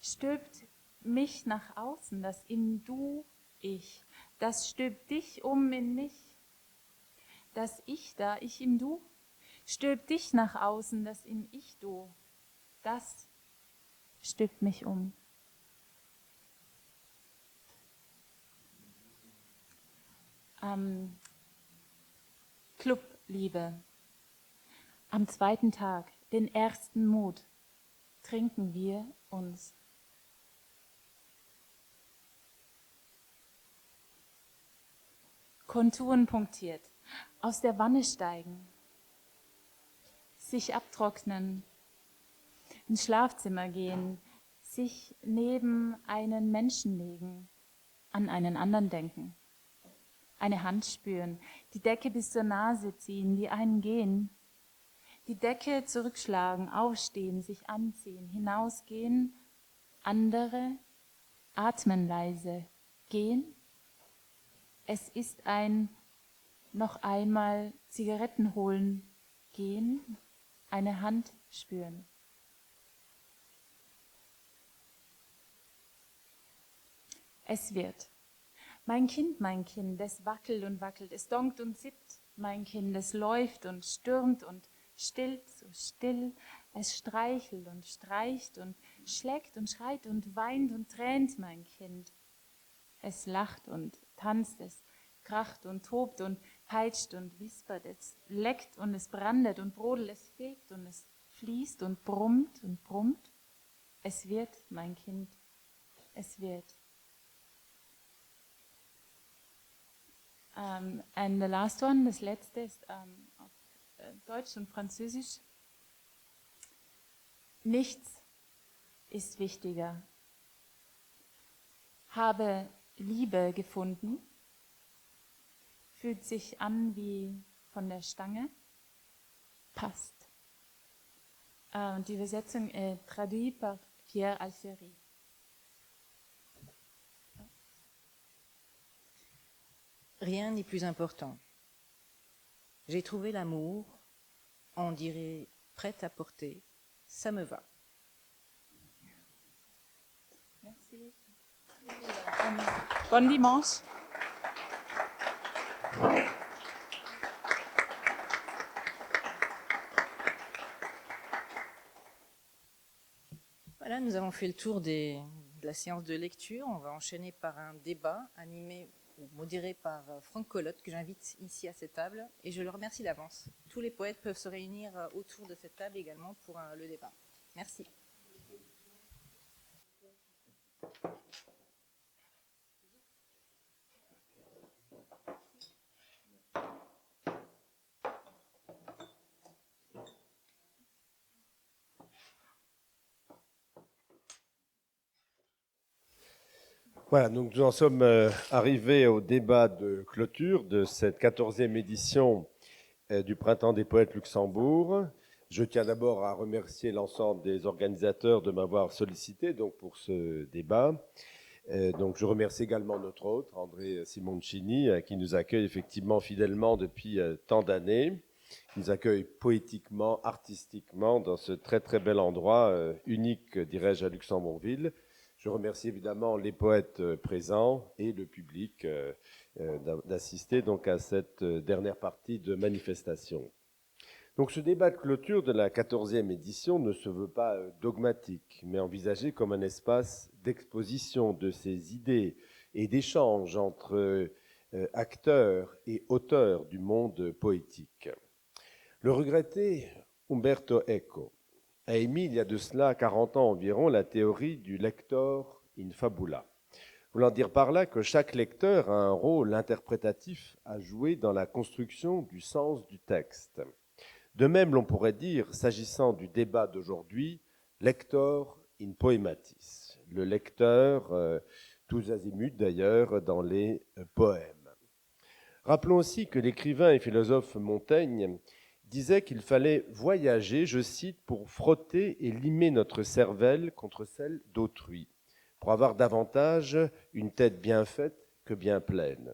stülpt mich nach außen, das im Du Ich, das stülpt dich um in mich. Das Ich da, ich im Du, stülpt dich nach außen, das im Ich Du, das stülpt mich um. Clubliebe. Am zweiten Tag, den ersten Mut, trinken wir uns. Konturen punktiert, aus der Wanne steigen, sich abtrocknen, ins Schlafzimmer gehen, sich neben einen Menschen legen, an einen anderen denken, eine Hand spüren, die Decke bis zur Nase ziehen, die einen gehen, die Decke zurückschlagen, aufstehen, sich anziehen, hinausgehen, andere atmen leise, gehen. Es ist ein noch einmal Zigaretten holen, gehen, eine Hand spüren. Es wird. Mein Kind, es wackelt und wackelt, es donkt und zippt, mein Kind, es läuft und stürmt und stillt, so still, es streichelt und streicht und schlägt und schreit und weint und tränt, mein Kind. Es lacht und tanzt, es kracht und tobt und peitscht und wispert, es leckt und es brandet und brodelt, es fegt und es fließt und brummt und brummt. Es wird, mein Kind, es wird. And the last one, das letzte ist auf Deutsch und Französisch. Nichts ist wichtiger. Habe Liebe gefunden, fühlt sich an wie von der Stange, passt. Und die Übersetzung est traduite par Pierre Alfieri. Rien n'est plus important. J'ai trouvé l'amour, on dirait prêt à porter, ça me va. Merci. Bon dimanche. Voilà, nous avons fait le tour de la séance de lecture. On va enchaîner par un débat animé ou modéré par Franck Colotte, que j'invite ici à cette table. Et je le remercie d'avance. Tous les poètes peuvent se réunir autour de cette table également pour le débat. Merci. Voilà, donc nous en sommes arrivés au débat de clôture de cette 14e édition du Printemps des Poètes Luxembourg. Je tiens d'abord à remercier l'ensemble des organisateurs de m'avoir sollicité donc, pour ce débat. Donc je remercie également notre hôte, André Simoncini, qui nous accueille effectivement fidèlement depuis tant d'années, qui nous accueille poétiquement, artistiquement dans ce très très bel endroit, unique, dirais-je, à Luxembourgville. Je remercie évidemment les poètes présents et le public d'assister donc à cette dernière partie de manifestation. Donc ce débat de clôture de la 14e édition ne se veut pas dogmatique, mais envisagé comme un espace d'exposition de ces idées et d'échange entre acteurs et auteurs du monde poétique. Le regretté Umberto Eco a émis il y a de cela 40 ans environ la théorie du lector in fabula. Voulant dire par là que chaque lecteur a un rôle interprétatif à jouer dans la construction du sens du texte. De même, l'on pourrait dire, s'agissant du débat d'aujourd'hui, lector in poematis, le lecteur, tous azimuts d'ailleurs, dans les poèmes. Rappelons aussi que l'écrivain et philosophe Montaigne disait qu'il fallait voyager, je cite, pour frotter et limer notre cervelle contre celle d'autrui, pour avoir davantage une tête bien faite que bien pleine.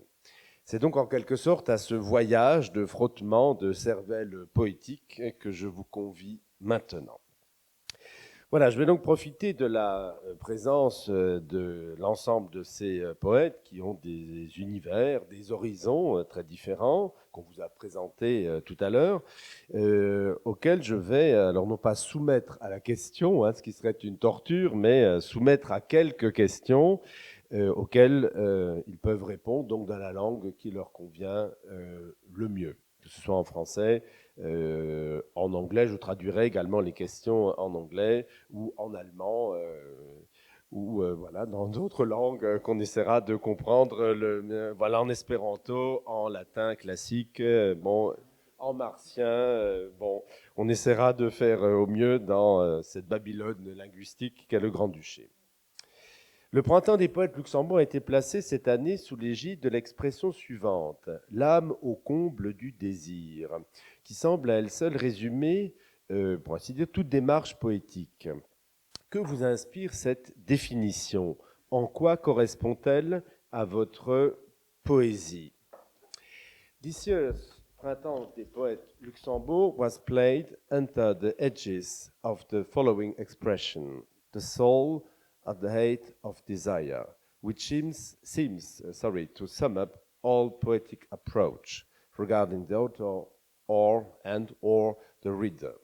C'est donc en quelque sorte à ce voyage de frottement de cervelle poétique que je vous convie maintenant. Voilà, je vais donc profiter de la présence de l'ensemble de ces poètes qui ont des univers, des horizons très différents, qu'on vous a présentés tout à l'heure, auxquels je vais, alors non pas soumettre à la question, ce qui serait une torture, mais soumettre à quelques questions auxquelles ils peuvent répondre donc dans la langue qui leur convient le mieux, que ce soit en français, en anglais, je traduirai également les questions en anglais ou en allemand ou voilà, dans d'autres langues qu'on essaiera de comprendre, voilà, en espéranto, en latin classique, bon, en martien, bon, on essaiera de faire au mieux dans cette Babylone linguistique qu'est le Grand-Duché. Le Printemps des Poètes Luxembourg a été placé cette année sous l'égide de l'expression suivante, l'âme au comble du désir, qui semble à elle seule résumer, pour ainsi dire, toute démarche poétique. Que vous inspire cette définition? En quoi correspond-elle à votre poésie? This year's Printemps des Poètes Luxembourg was played under the edges of the following expression, the soul of the hate of desire, which seems to sum up all poetic approach regarding the author or the reader.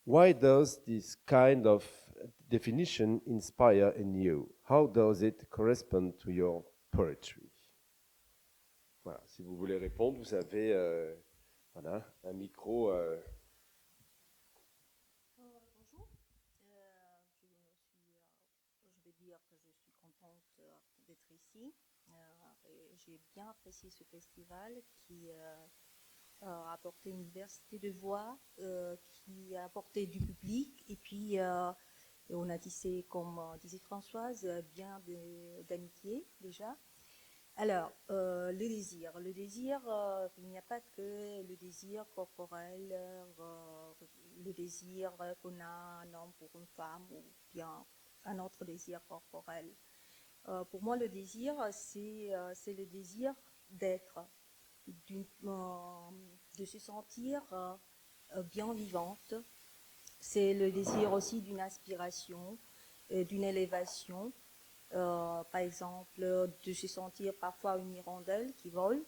Why does this kind of definition inspire in you? How does it correspond to your poetry? Voilà, si vous voulez répondre, vous avez voilà, un micro. Bonjour, je suis dire que je suis contente d'être ici. Et j'ai bien apprécié ce festival qui a apporté une diversité de voix, qui a apporté du public. Et puis, on a tissé, comme disait Françoise, bien d'amitié déjà. Alors, le désir. Le désir, il n'y a pas que le désir corporel, le désir qu'on a un homme pour une femme ou bien un autre désir corporel. Pour moi, le désir, c'est le désir d'être, de se sentir bien vivante. C'est le désir aussi d'une aspiration, d'une élévation. Par exemple, de se sentir parfois une hirondelle qui vole.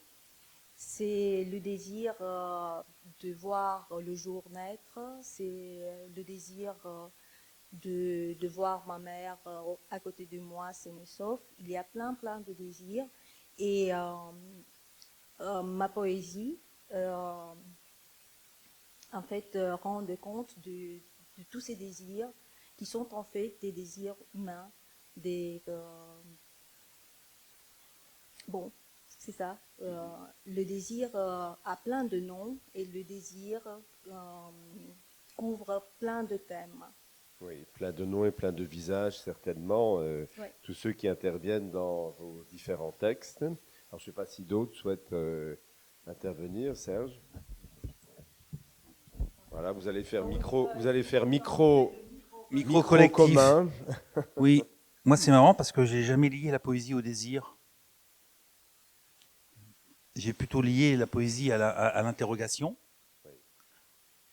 C'est le désir de voir le jour naître, c'est le désir de voir ma mère à côté de moi saine et sauf. Il y a plein de désirs. Et ma poésie, en fait, rend compte de tous ces désirs qui sont en fait des désirs humains. Bon, c'est ça. Le désir a plein de noms et le désir couvre plein de thèmes. Oui, plein de noms et plein de visages, certainement. Ouais. Tous ceux qui interviennent dans vos différents textes. Alors, je ne sais pas si d'autres souhaitent intervenir. Serge? Voilà, vous allez faire micro collectif. commun. Oui, moi c'est marrant parce que j'ai jamais lié la poésie au désir. J'ai plutôt lié la poésie à l'interrogation.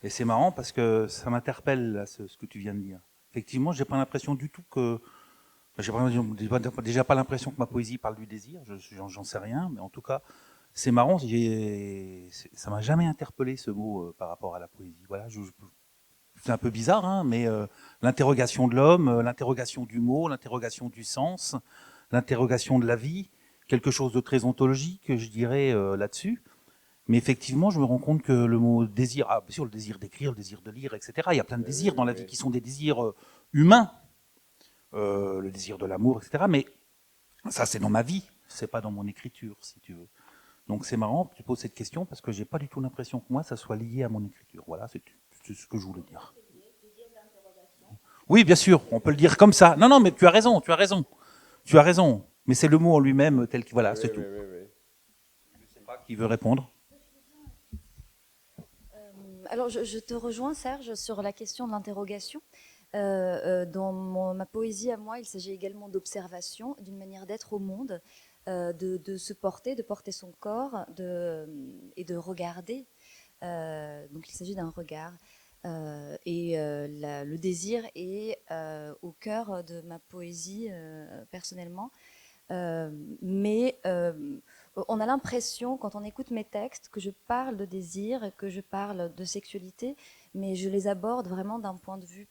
Et c'est marrant parce que ça m'interpelle là, ce que tu viens de dire. Effectivement, j'ai pas l'impression du tout que, j'ai déjà pas l'impression que ma poésie parle du désir. J'en sais rien, mais en tout cas, c'est marrant. Ça m'a jamais interpellé ce mot par rapport à la poésie. Voilà, c'est un peu bizarre, hein, mais l'interrogation de l'homme, l'interrogation du mot, l'interrogation du sens, l'interrogation de la vie, quelque chose de très ontologique, je dirais, là-dessus. Mais effectivement, je me rends compte que le mot désir, bien sûr, le désir d'écrire, le désir de lire, etc. Il y a plein de désirs dans la vie qui sont des désirs humains, le désir de l'amour, etc. Mais ça, c'est dans ma vie, c'est pas dans mon écriture, si tu veux. Donc c'est marrant que tu poses cette question parce que j'ai pas du tout l'impression que moi, ça soit lié à mon écriture. Voilà, c'est ce que je voulais dire. Oui, bien sûr, on peut le dire comme ça. Non, mais tu as raison. Mais c'est le mot en lui-même tel que voilà, c'est tout. Je ne sais pas qui veut répondre. Alors, je te rejoins, Serge, sur la question de l'interrogation. Dans ma poésie à moi, il s'agit également d'observation, d'une manière d'être au monde, de se porter, de porter son corps et de regarder. Donc, il s'agit d'un regard. Le désir est au cœur de ma poésie, personnellement. Mais on a l'impression, quand on écoute mes textes, que je parle de désir, que je parle de sexualité, mais je les aborde vraiment d'un point de vue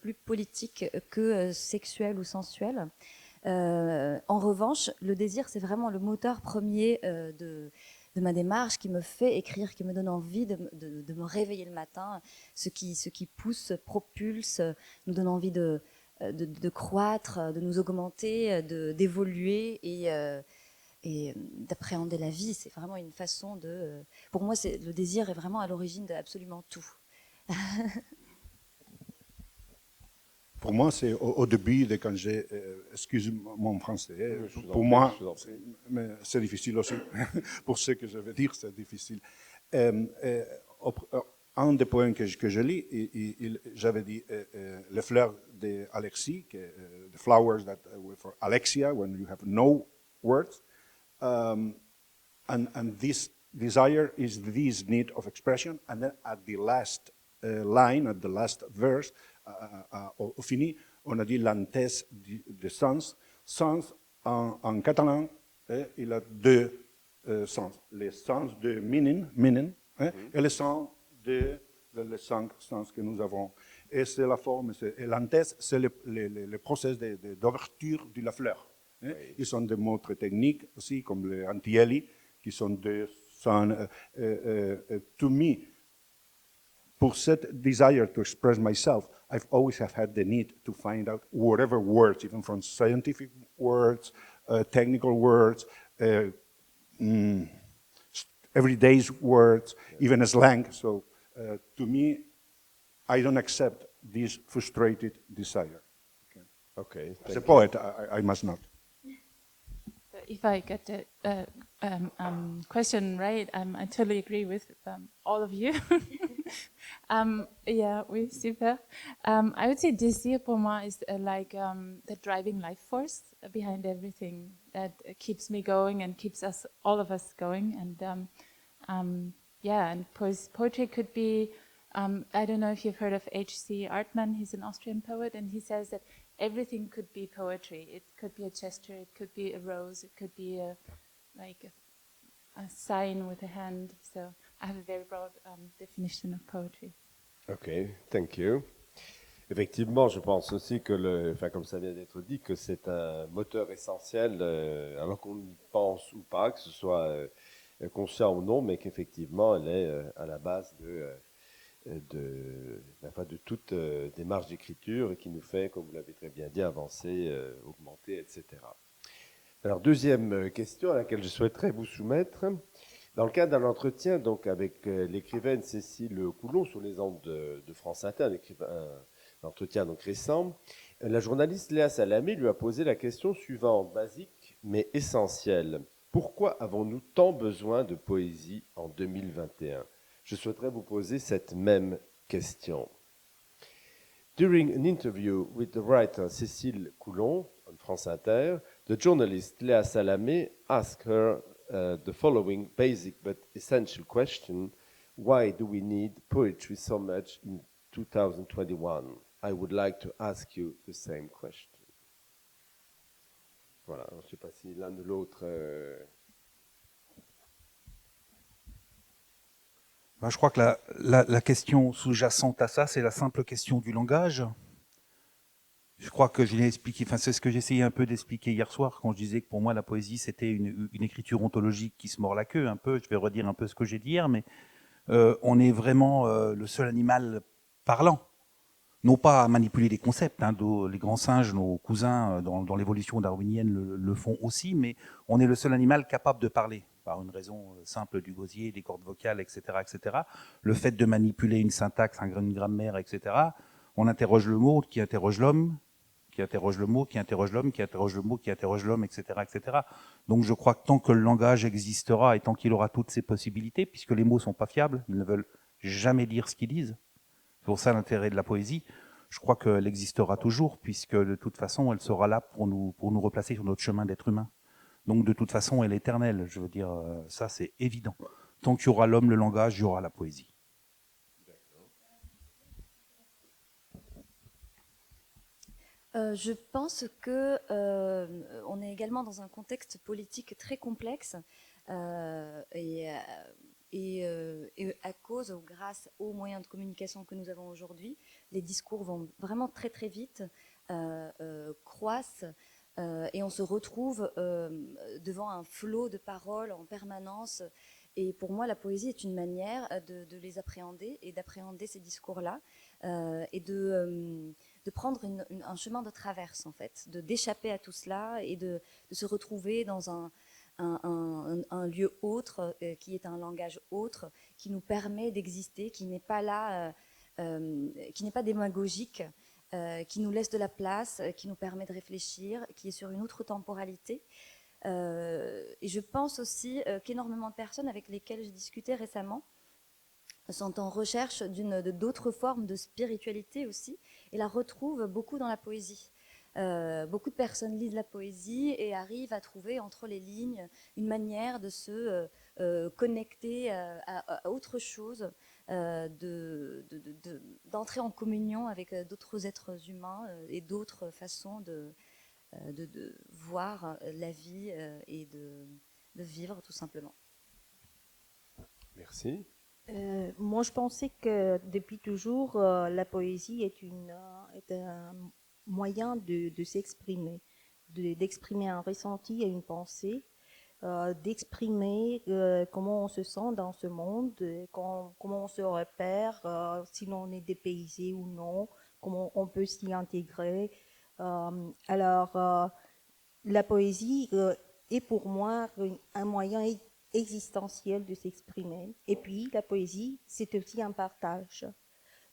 plus politique que sexuel ou sensuel. En revanche, le désir, c'est vraiment le moteur premier de ma démarche, qui me fait écrire, qui me donne envie de me réveiller le matin, ce qui pousse, propulse, nous donne envie de croître, de nous augmenter, d'évoluer et d'appréhender la vie. C'est vraiment une façon de... Pour moi, le désir est vraiment à l'origine d'absolument tout. Pour moi, c'est au début de quand j'ai... excuse mon français. Pour prie, moi, je vous en prie. mais c'est difficile aussi. Pour ce que je veux dire, c'est difficile. Un des poèmes que je lis, j'avais dit les fleurs d'Alexis, the flowers that were for Alexia, when you have no words. And this desire is this need of expression. And then at the last line, at the last verse, au fini, on a dit l'antès de sens. Sens, en catalan, il a deux sens. Le sens de meaning, et le sens les cinq sens que nous avons. Et c'est la forme, et l'antès, c'est le processus d'ouverture de la fleur. Oui. Ils sont des mots très techniques aussi, comme les antieli, qui sont deux sons. To me, pour cette desire to express myself, I've always have had the need to find out whatever words, even from scientific words, technical words, everyday words, even slang. So to me, I don't accept this frustrated desire. Okay. As a poet, I must not. If I get the question right, I totally agree with all of you. Yeah, oui, super. I would say désir pour moi is like the driving life force behind everything that keeps me going and keeps us, all of us going. And yeah, and poetry could be, I don't know if you've heard of H.C. Artman, he's an Austrian poet, and he says that everything could be poetry. It could be a gesture, it could be a rose, it could be a sign with a hand. So I have a very broad definition of poetry. Ok, thank you. Effectivement, je pense aussi que, comme ça vient d'être dit, que c'est un moteur essentiel, alors qu'on y pense ou pas, que ce soit conscient ou non, mais qu'effectivement, elle est à la base de toute démarche d'écriture et qui nous fait, comme vous l'avez très bien dit, avancer, augmenter, etc. Alors, deuxième question à laquelle je souhaiterais vous soumettre. Dans le cadre d'un entretien donc, avec l'écrivaine Cécile Coulon sur les ondes de France Inter, un entretien donc récent, la journaliste Léa Salamé lui a posé la question suivante, basique mais essentielle. Pourquoi avons-nous tant besoin de poésie en 2021 ? Je souhaiterais vous poser cette même question. During an interview with the writer Cécile Coulon on France Inter, the journalist Léa Salamé asked her the following basic but essential question: why do we need poetry so much in 2021? I would like to ask you the same question. Voilà, je ne sais pas si l'un de l'autre... Je crois que la question sous-jacente à ça, c'est la simple question du langage. Je crois que je l'ai expliqué, c'est ce que j'essayais un peu d'expliquer hier soir quand je disais que pour moi la poésie c'était une écriture ontologique qui se mord la queue un peu. Je vais redire un peu ce que j'ai dit hier, mais on est vraiment le seul animal parlant. Non pas à manipuler des concepts, les grands singes, nos cousins dans l'évolution darwinienne le font aussi, mais on est le seul animal capable de parler, par une raison simple du gosier, des cordes vocales, etc., etc. Le fait de manipuler une syntaxe, une grammaire, etc., on interroge le mot qui interroge l'homme, qui interroge le mot, qui interroge l'homme, qui interroge le mot, qui interroge l'homme, etc., etc. Donc je crois que tant que le langage existera et tant qu'il aura toutes ces possibilités, puisque les mots sont pas fiables, ils ne veulent jamais dire ce qu'ils disent, c'est pour ça l'intérêt de la poésie, je crois qu'elle existera toujours, puisque de toute façon, elle sera là pour nous replacer sur notre chemin d'être humain. Donc de toute façon, elle est éternelle, je veux dire, ça c'est évident. Tant qu'il y aura l'homme, le langage, il y aura la poésie. Je pense que on est également dans un contexte politique très complexe et à cause ou grâce aux moyens de communication que nous avons aujourd'hui, les discours vont vraiment très très vite, croissent et on se retrouve devant un flot de paroles en permanence. Et pour moi, la poésie est une manière de les appréhender et d'appréhender ces discours-là et de prendre un chemin de traverse, en fait, d'échapper à tout cela et de se retrouver dans un lieu autre, qui est un langage autre, qui nous permet d'exister, qui n'est pas là, qui n'est pas démagogique, qui nous laisse de la place, qui nous permet de réfléchir, qui est sur une autre temporalité. Et je pense aussi qu'énormément de personnes avec lesquelles j'ai discuté récemment sont en recherche d'autres formes de spiritualité aussi, et la retrouvent beaucoup dans la poésie. Beaucoup de personnes lisent la poésie et arrivent à trouver entre les lignes une manière de se connecter à autre chose, d'entrer en communion avec d'autres êtres humains et d'autres façons de voir la vie et de vivre tout simplement. Merci. Moi, je pensais que depuis toujours, la poésie est un moyen de s'exprimer, d'exprimer un ressenti et une pensée. d'exprimer comment on se sent dans ce monde, comment on se repère, si l'on est dépaysé ou non, comment on peut s'y intégrer. La poésie est pour moi un moyen existentiel de s'exprimer. Et puis, la poésie, c'est aussi un partage.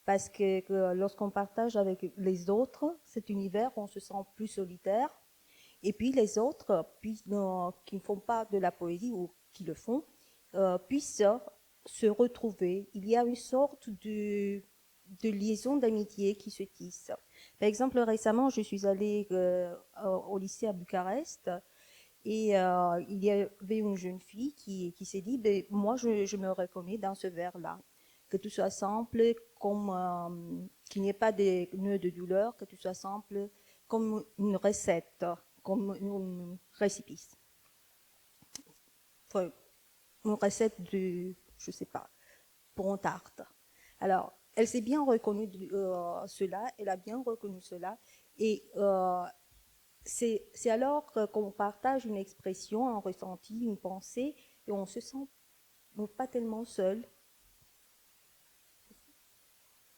Parce que lorsqu'on partage avec les autres cet univers, on se sent plus solitaire. Et puis les autres, qui ne font pas de la poésie ou qui le font, puissent se retrouver. Il y a une sorte de liaison d'amitié qui se tisse. Par exemple, récemment, je suis allée au lycée à Bucarest et il y avait une jeune fille qui s'est dit, moi, je me reconnais dans ce vers-là. Que tout soit simple, qu'il n'y ait pas de nœuds de douleur, que tout soit simple comme une recette, comme une récipice. Enfin, une recette de, je sais pas, pour une tarte. Alors, elle s'est bien reconnue cela, elle a bien reconnu cela, et c'est alors qu'on partage une expression, un ressenti, une pensée, et on se sent pas tellement seul.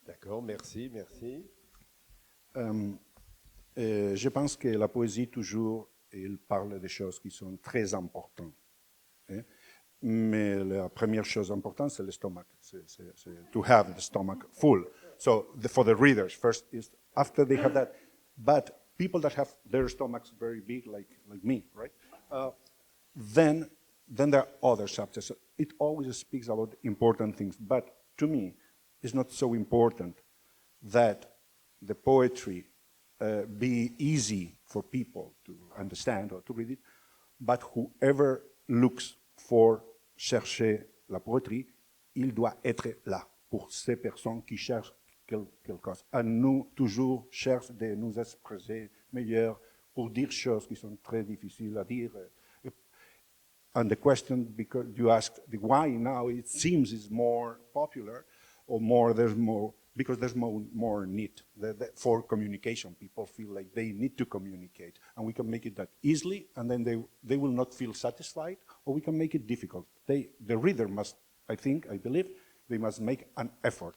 D'accord, merci, merci. Je pense que la poésie, toujours, elle parle des choses qui sont très importantes. Hein? Mais la première chose importante, c'est l'estomac. C'est to have the stomach full. So for the readers, first is after they have that. But people that have their stomachs very big, like me, right? Then there are other subjects. It always speaks about important things. But to me, it's not so important that the poetry be easy for people to understand or to read it, but whoever looks for chercher la poétrie, il doit être là pour ces personnes qui cherchent quelque chose. À nous, toujours, chercher de nous exprimer meilleur pour dire choses qui sont très difficiles à dire. And the question, because you asked the why now, it seems is more popular, or more, because there's more need for communication. People feel like they need to communicate, and we can make it that easily, and then they will not feel satisfied, or we can make it difficult. The reader must, I believe, they must make an effort.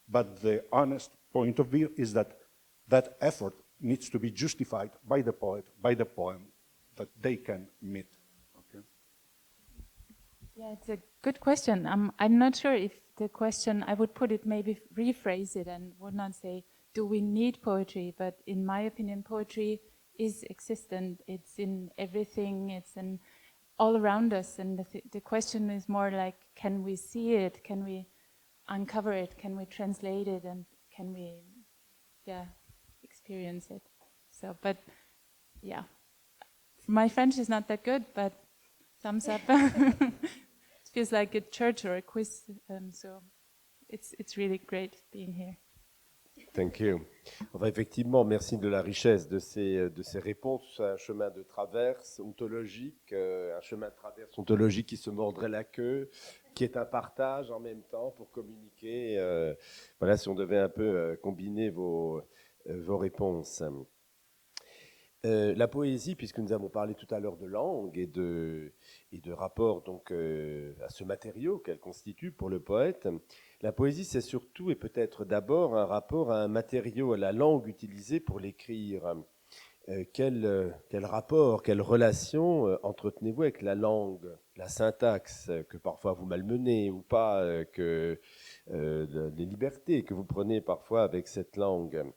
But the honest point of view is that that effort needs to be justified by the poet, by the poem that they can meet. Okay? Yeah, it's a good question. I'm not sure if the question, I would put it, maybe rephrase it and would not say, do we need poetry? But in my opinion, poetry is existent. It's in everything. It's in all around us. And the question is more like, can we see it? Can we uncover it? Can we translate it? And can we, experience it? So, but yeah, my French is not that good, but thumbs up. It feels like a church or a quiz, so it's really great being here. Thank you. Enfin, effectivement, merci de la richesse de ces réponses. Un chemin de traverse ontologique, un chemin de traverse ontologique qui se mordrait la queue, qui est un partage en même temps pour communiquer. Voilà, si on devait un peu combiner vos réponses. La poésie, puisque nous avons parlé tout à l'heure de langue et de rapport donc à ce matériau qu'elle constitue pour le poète, la poésie c'est surtout et peut-être d'abord un rapport à un matériau, à la langue utilisée pour l'écrire. Quel rapport, quelle relation entretenez-vous avec la langue, la syntaxe que parfois vous malmenez ou pas, les libertés que vous prenez parfois avec cette langue?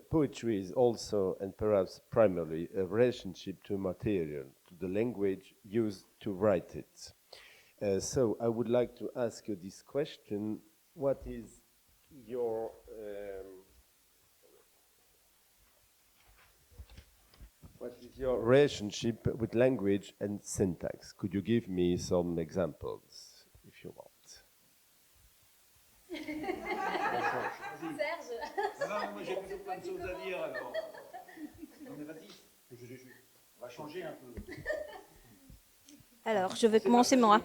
Poetry is also and perhaps primarily a relationship to material, to the language used to write it. So I would like to ask you this question: what is your relationship with language and syntax? Could you give me some examples, if you want? Serge. Non, moi j'ai plutôt plein de choses à dire alors. Non mais vas-y, on va changer un peu. Alors, je vais commencer moi.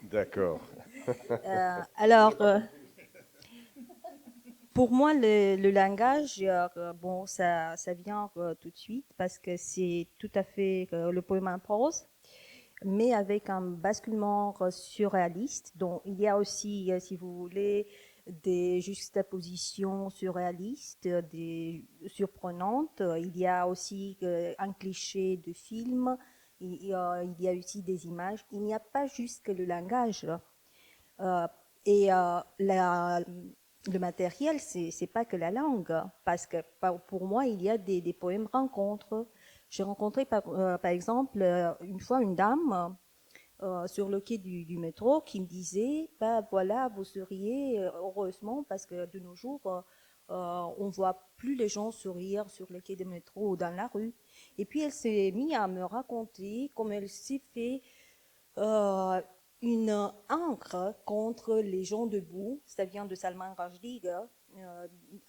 D'accord. Pour moi, le langage, bon, ça vient tout de suite parce que c'est tout à fait le poème en prose, mais avec un basculement surréaliste. Donc, il y a aussi, si vous voulez, des juxtapositions surréalistes, des surprenantes. Il y a aussi un cliché de film. Il y a aussi des images. Il n'y a pas juste que le langage. Et le matériel, c'est pas que la langue, parce que pour moi, il y a des poèmes rencontres. J'ai rencontré par exemple une fois une dame sur le quai du métro qui me disait, bah voilà, vous seriez heureusement parce que de nos jours, on voit plus les gens sourire sur le quai du métro ou dans la rue. Et puis elle s'est mise à me raconter comment elle s'est fait une encre contre les gens debout. Ça vient de Salman Rushdie,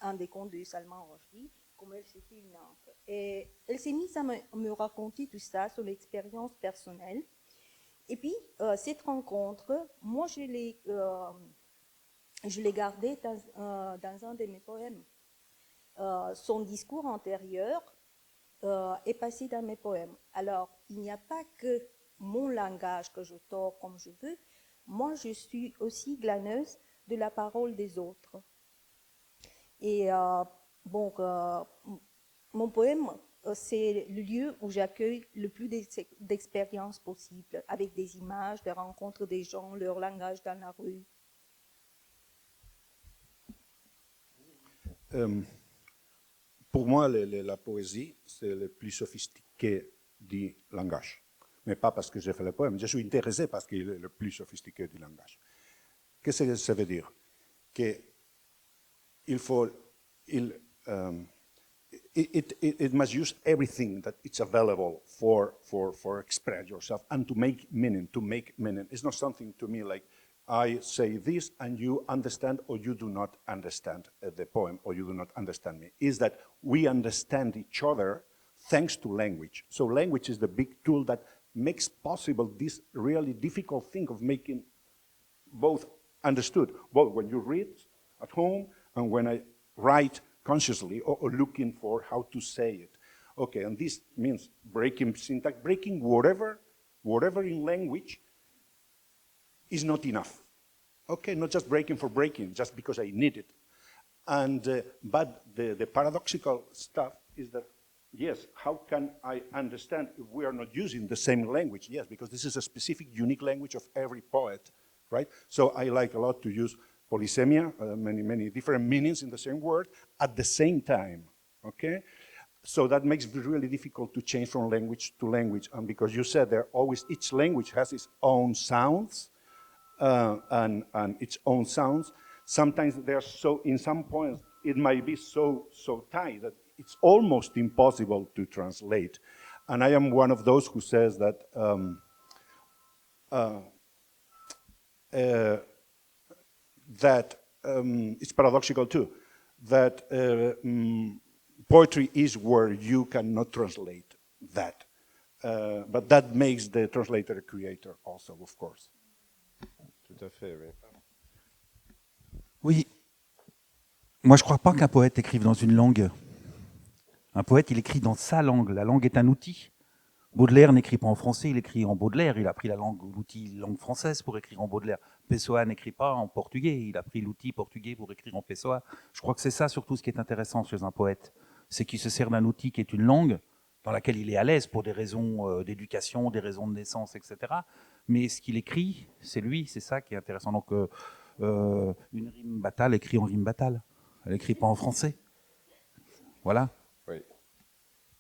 un des contes de Salman Rushdie, comment elle s'est fait une encre. Et elle s'est mise à me raconter tout ça sur l'expérience personnelle. Et puis, cette rencontre, moi, je l'ai gardée dans un de mes poèmes. Son discours antérieur est passé dans mes poèmes. Alors, il n'y a pas que mon langage que je tords comme je veux. Moi, je suis aussi glaneuse de la parole des autres. Et bon, mon poème, c'est le lieu où j'accueille le plus d'expériences possibles, avec des images, des rencontres des gens, leur langage dans la rue. Pour moi, la poésie, c'est le plus sophistiqué du langage. Mais pas parce que j'ai fait le poème. Je suis intéressé parce qu'il est le plus sophistiqué du langage. Qu'est-ce que ça veut dire? Qu'il faut... It must use everything that it's available for express yourself and to make meaning, It's not something to me like I say this and you understand or you do not understand the poem or you do not understand me. Is that we understand each other thanks to language. So language is the big tool that makes possible this really difficult thing of making both understood, both when you read at home and when I write consciously or looking for how to say it. Okay, and this means breaking syntax, breaking whatever in language is not enough. Okay, not just breaking for breaking, just because I need it. And but the paradoxical stuff is that, yes, how can I understand if we are not using the same language? Yes, because this is a specific, unique language of every poet, right? So I like a lot to use polysemia, many different meanings in the same word at the same time, okay? So that makes it really difficult to change from language to language. And because you said there always, each language has its own sounds and its own sounds. Sometimes they're so, in some points, it might be so tight that it's almost impossible to translate. And I am one of those who says that it's paradoxical too, that poetry is where you cannot translate that. But that makes the translator a creator also, of course. Tout à fait, oui. Oui. Moi, je ne crois pas qu'un poète écrive dans une langue. Un poète, il écrit dans sa langue. La langue est un outil. Baudelaire n'écrit pas en français, il écrit en Baudelaire. Il a pris l'outil langue française pour écrire en Baudelaire. Pessoa n'écrit pas en portugais, il a pris l'outil portugais pour écrire en Pessoa. Je crois que c'est ça surtout ce qui est intéressant chez un poète. C'est qu'il se sert d'un outil qui est une langue dans laquelle il est à l'aise pour des raisons d'éducation, des raisons de naissance, etc. Mais ce qu'il écrit, c'est lui, c'est ça qui est intéressant. Donc une rime batale écrit en rime batale. Elle n'écrit pas en français. Voilà. Oui.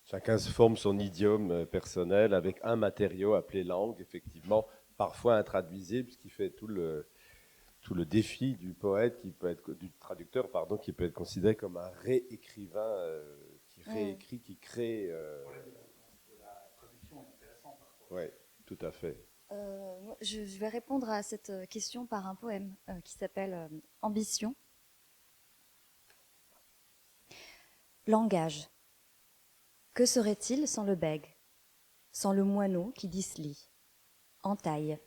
Chacun se forme son idiome personnel avec un matériau appelé langue, effectivement, parfois intraduisible, ce qui fait tout le défi du poète, du traducteur, pardon, qui peut être considéré comme un réécrivain qui réécrit, qui crée. La traduction est intéressante. Oui, tout à fait. Je vais répondre à cette question par un poème qui s'appelle Ambition. Langage. Que serait-il sans le bègue, sans le moineau qui dislie, entaille?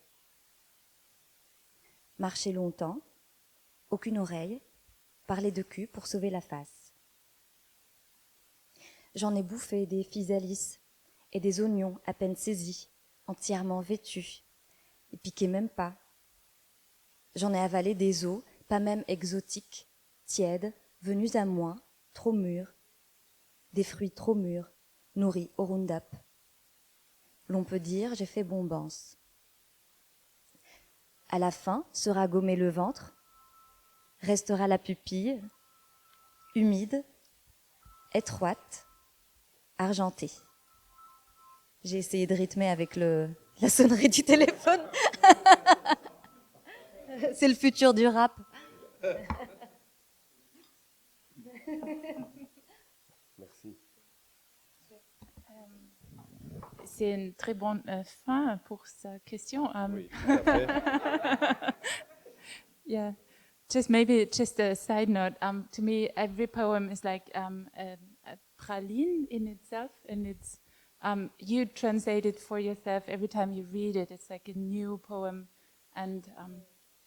Marcher longtemps, aucune oreille, par les deux culs pour sauver la face. J'en ai bouffé des physalis et des oignons à peine saisis, entièrement vêtus, et piqués même pas. J'en ai avalé des os, pas même exotiques, tièdes, venus à moi, trop mûrs, des fruits trop mûrs, nourris au Roundup. L'on peut dire j'ai fait bombance. À la fin sera gommé le ventre, restera la pupille, humide, étroite, argentée. J'ai essayé de rythmer avec la sonnerie du téléphone. C'est le futur du rap. Merci. C'est une très bonne fin pour sa question. Oui, tout à fait. Yeah, just a side note. To me, every poem is like a praline in itself, and it's you translate it for yourself every time you read it. It's like a new poem, and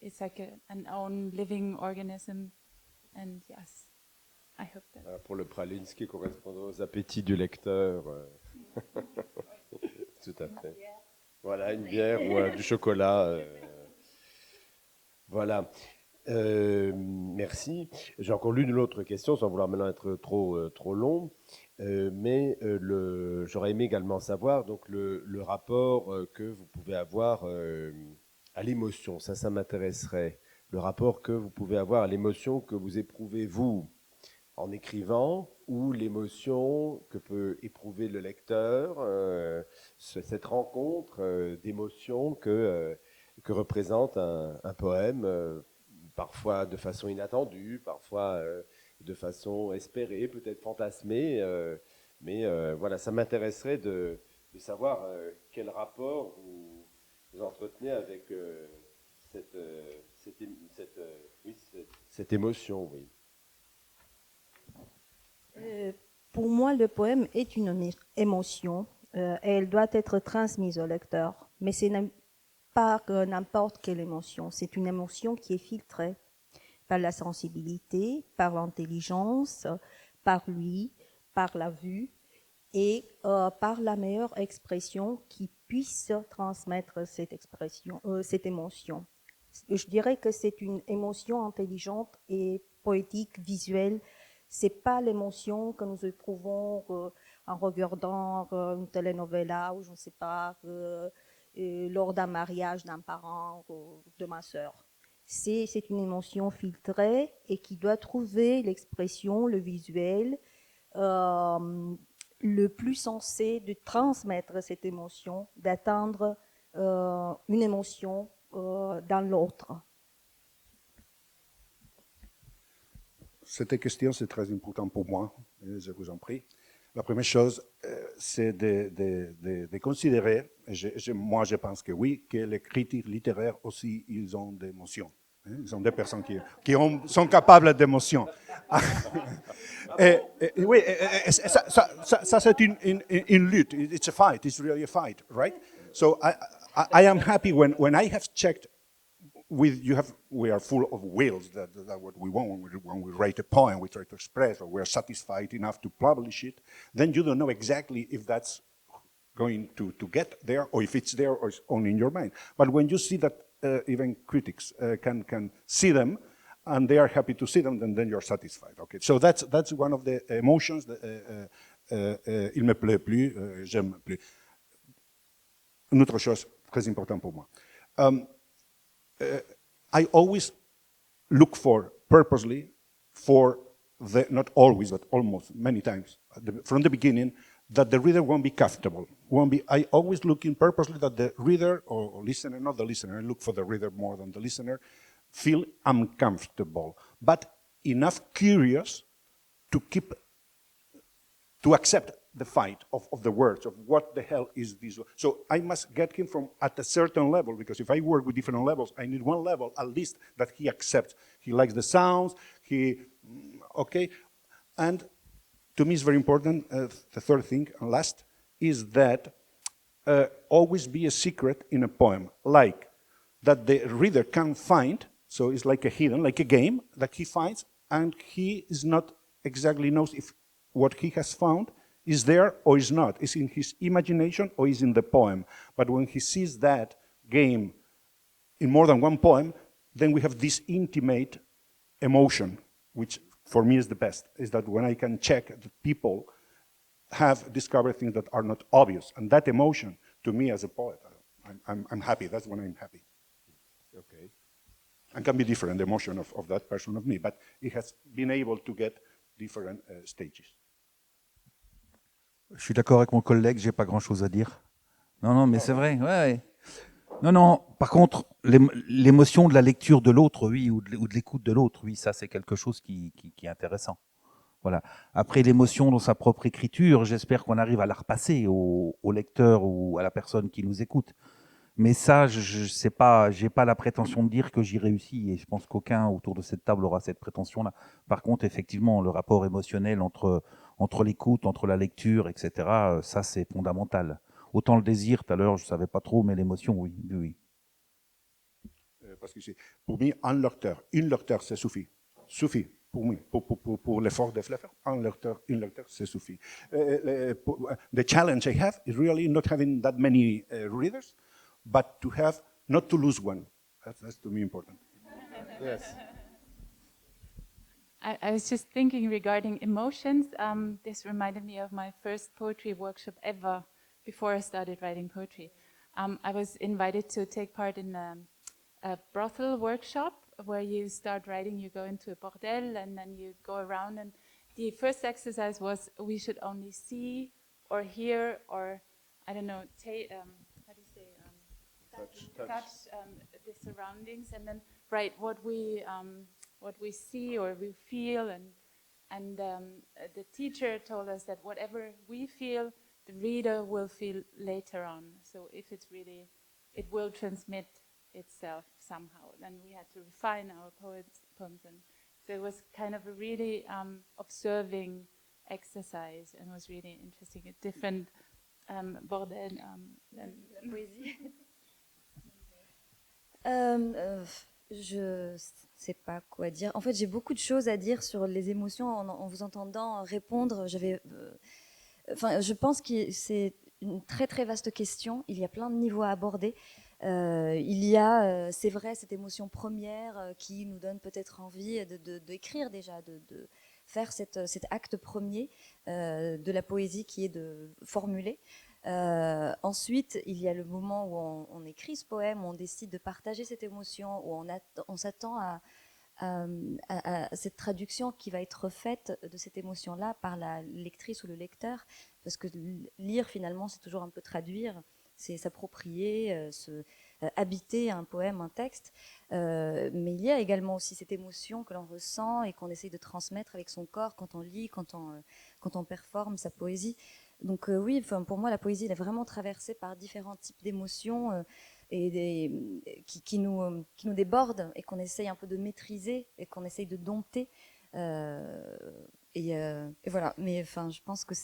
it's like an own living organism. And yes, I hope that. Pour le praline, ce qui correspondrait aux appétits du lecteur. Tout à fait. Voilà, une bière ou du chocolat. Voilà. Merci. J'ai encore l'une autre question, sans vouloir maintenant être trop long. Mais j'aurais aimé également savoir donc, le rapport que vous pouvez avoir à l'émotion. Ça m'intéresserait. Le rapport que vous pouvez avoir à l'émotion que vous éprouvez, vous, en écrivant, ou l'émotion que peut éprouver le lecteur, cette rencontre d'émotions que représente un poème, parfois de façon inattendue, parfois de façon espérée, peut-être fantasmée, mais voilà, ça m'intéresserait de savoir quel rapport vous entretenez avec cette émotion, oui. Pour moi, le poème est une émotion et elle doit être transmise au lecteur. Mais ce n'est pas n'importe quelle émotion. C'est une émotion qui est filtrée par la sensibilité, par l'intelligence, par lui, par la vue et par la meilleure expression qui puisse transmettre cette émotion. Je dirais que c'est une émotion intelligente et poétique, visuelle. C'est pas l'émotion que nous éprouvons en regardant une telenovela ou je ne sais pas, lors d'un mariage d'un parent ou de ma sœur. C'est une émotion filtrée et qui doit trouver l'expression, le visuel, le plus sensé de transmettre cette émotion, d'atteindre une émotion dans l'autre. Cette question, c'est très important pour moi, je vous en prie. La première chose, c'est de considérer, moi je pense que oui, que les critiques littéraires aussi, ils ont des émotions. Ils ont des personnes qui sont capables d'émotions. Oui, ça c'est une lutte. It's a fight. It's really a fight, right? So I am happy when I have checked. We are full of wills. That's what we want when we write a poem. We try to express, or we are satisfied enough to publish it. Then you don't know exactly if that's going to get there, or if it's there, or it's only in your mind. But when you see that even critics can see them, and they are happy to see them, then you're satisfied. Okay, so that's one of the emotions. Il me plaît plus, j'aime plus. Une autre chose très importante pour moi. I always look purposely for not always, but almost many times, from the beginning, that the reader won't be comfortable. I always look in purposely that the reader or listener, not the listener, I look for the reader more than the listener, feel uncomfortable, but enough curious to accept the fight of the words, of what the hell is this. So I must get him from at a certain level, because if I work with different levels, I need one level at least that he accepts. He likes the sounds, okay? And to me it's very important, the third thing, and last, is that always be a secret in a poem, like that the reader can find, so it's like a hidden, like a game that he finds, and he is not exactly knows if what he has found is there or is not, is in his imagination or is in the poem. But when he sees that game in more than one poem, then we have this intimate emotion, which for me is the best, is that when I can check that people have discovered things that are not obvious. And that emotion, to me as a poet, I'm happy. That's when I'm happy. Okay. And can be different, the emotion of that person, of me, but it has been able to get different stages. Je suis d'accord avec mon collègue, j'ai pas grand-chose à dire. Non, mais c'est vrai, ouais. Non, par contre, l'émotion de la lecture de l'autre, oui, ou de l'écoute de l'autre, oui, ça c'est quelque chose qui est intéressant. Voilà. Après, l'émotion dans sa propre écriture, j'espère qu'on arrive à la repasser au lecteur ou à la personne qui nous écoute. Mais ça, je sais pas, j'ai pas la prétention de dire que j'y réussis, et je pense qu'aucun autour de cette table aura cette prétention-là. Par contre, effectivement, le rapport émotionnel entre l'écoute, entre la lecture, etc., ça c'est fondamental. Autant le désir, tout à l'heure, je savais pas trop, mais l'émotion, oui. Parce que pour moi, un lecteur, une lecteur, ça suffit. Suffit. Pour moi, pour l'effort de faire, une lecteur, ça suffit. The challenge I have is really not having that many readers, but to have, not to lose one. That's to me important. Yes. I was just thinking regarding emotions. This reminded me of my first poetry workshop ever before I started writing poetry. I was invited to take part in a brothel workshop where you start writing, you go into a bordel and then you go around, and the first exercise was we should only see or hear or, I don't know, how do you say, touch the surroundings, and then write what we see or we feel, and the teacher told us that whatever we feel, the reader will feel later on. So if it's really, it will transmit itself somehow. Then we had to refine our poems, and so it was kind of a really observing exercise, and was really interesting. A different bordel than poésie. Je sais pas quoi dire. En fait, j'ai beaucoup de choses à dire sur les émotions en vous entendant répondre. Je pense que c'est une très très vaste question. Il y a plein de niveaux à aborder. Il y a, c'est vrai, cette émotion première qui nous donne peut-être envie d'écrire déjà, de faire cet acte premier de la poésie qui est de formuler. Ensuite, il y a le moment où on écrit ce poème, où on décide de partager cette émotion, où on s'attend à cette traduction qui va être faite de cette émotion-là par la lectrice ou le lecteur, parce que lire finalement c'est toujours un peu traduire, c'est s'approprier, habiter un poème, un texte, mais il y a également aussi cette émotion que l'on ressent et qu'on essaye de transmettre avec son corps quand on lit, quand on performe sa poésie. Donc oui, pour moi la poésie elle est vraiment traversée par différents types d'émotions qui nous débordent et qu'on essaye un peu de maîtriser et qu'on essaye de dompter. Et voilà, mais je pense que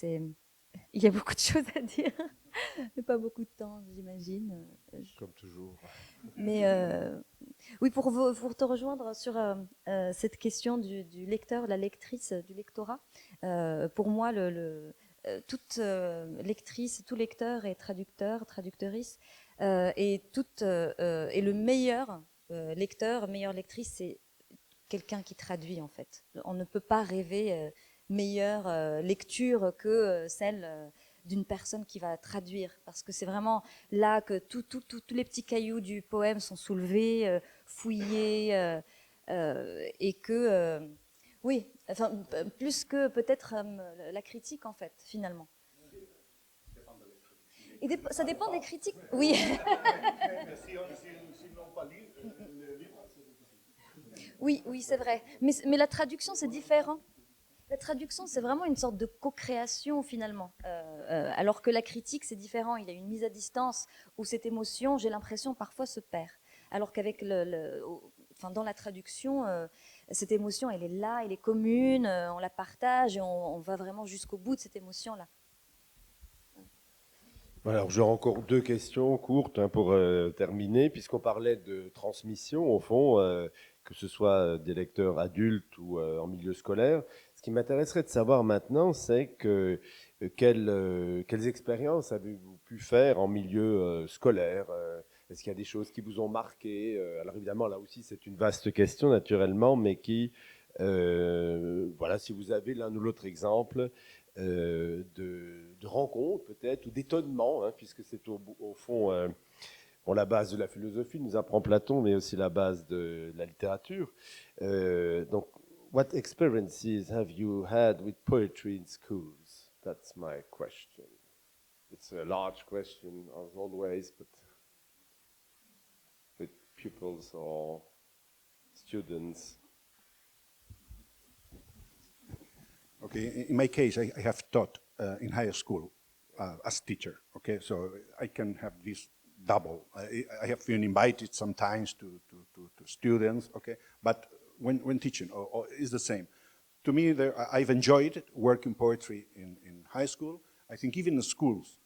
il y a beaucoup de choses à dire, mais pas beaucoup de temps, j'imagine. Comme toujours. Mais oui, pour te rejoindre sur cette question du lecteur, de la lectrice, du lectorat, pour moi, toute lectrice, tout lecteur est traducteur, traductrice, et le meilleur lecteur, meilleure lectrice, c'est quelqu'un qui traduit en fait. On ne peut pas rêver meilleure lecture que celle d'une personne qui va traduire, parce que c'est vraiment là que tous les petits cailloux du poème sont soulevés, fouillés, et que oui, plus que peut-être la critique en fait, finalement. Et ça dépend des critiques. Oui. Oui, c'est vrai. Mais la traduction, c'est différent. La traduction, c'est vraiment une sorte de co-création finalement. Alors que la critique, c'est différent. Il y a une mise à distance où cette émotion, j'ai l'impression, parfois se perd. Alors qu'avec dans la traduction, cette émotion, elle est là, elle est commune, on la partage et on va vraiment jusqu'au bout de cette émotion-là. Alors, j'ai encore deux questions courtes pour terminer, puisqu'on parlait de transmission. Au fond, que ce soit des lecteurs adultes ou en milieu scolaire. Ce qui m'intéresserait de savoir maintenant, c'est que quelles expériences avez-vous pu faire en milieu scolaire? Est-ce qu'il y a des choses qui vous ont marqué? Alors évidemment, là aussi, c'est une vaste question, naturellement, mais qui, voilà, si vous avez l'un ou l'autre exemple de rencontres peut-être, ou d'étonnement, hein, puisque c'est au fond bon, la base de la philosophie, nous apprend Platon, mais aussi la base de la littérature. Donc, what experiences have you had with poetry in schools? That's my question. It's a large question, as always, but with pupils or students. Okay, in my case, I have taught in high school as teacher. Okay, so I can have this double. I have been invited sometimes to students. Okay, but when teaching, is the same. To me, I've enjoyed working poetry in high school. I think even the schools,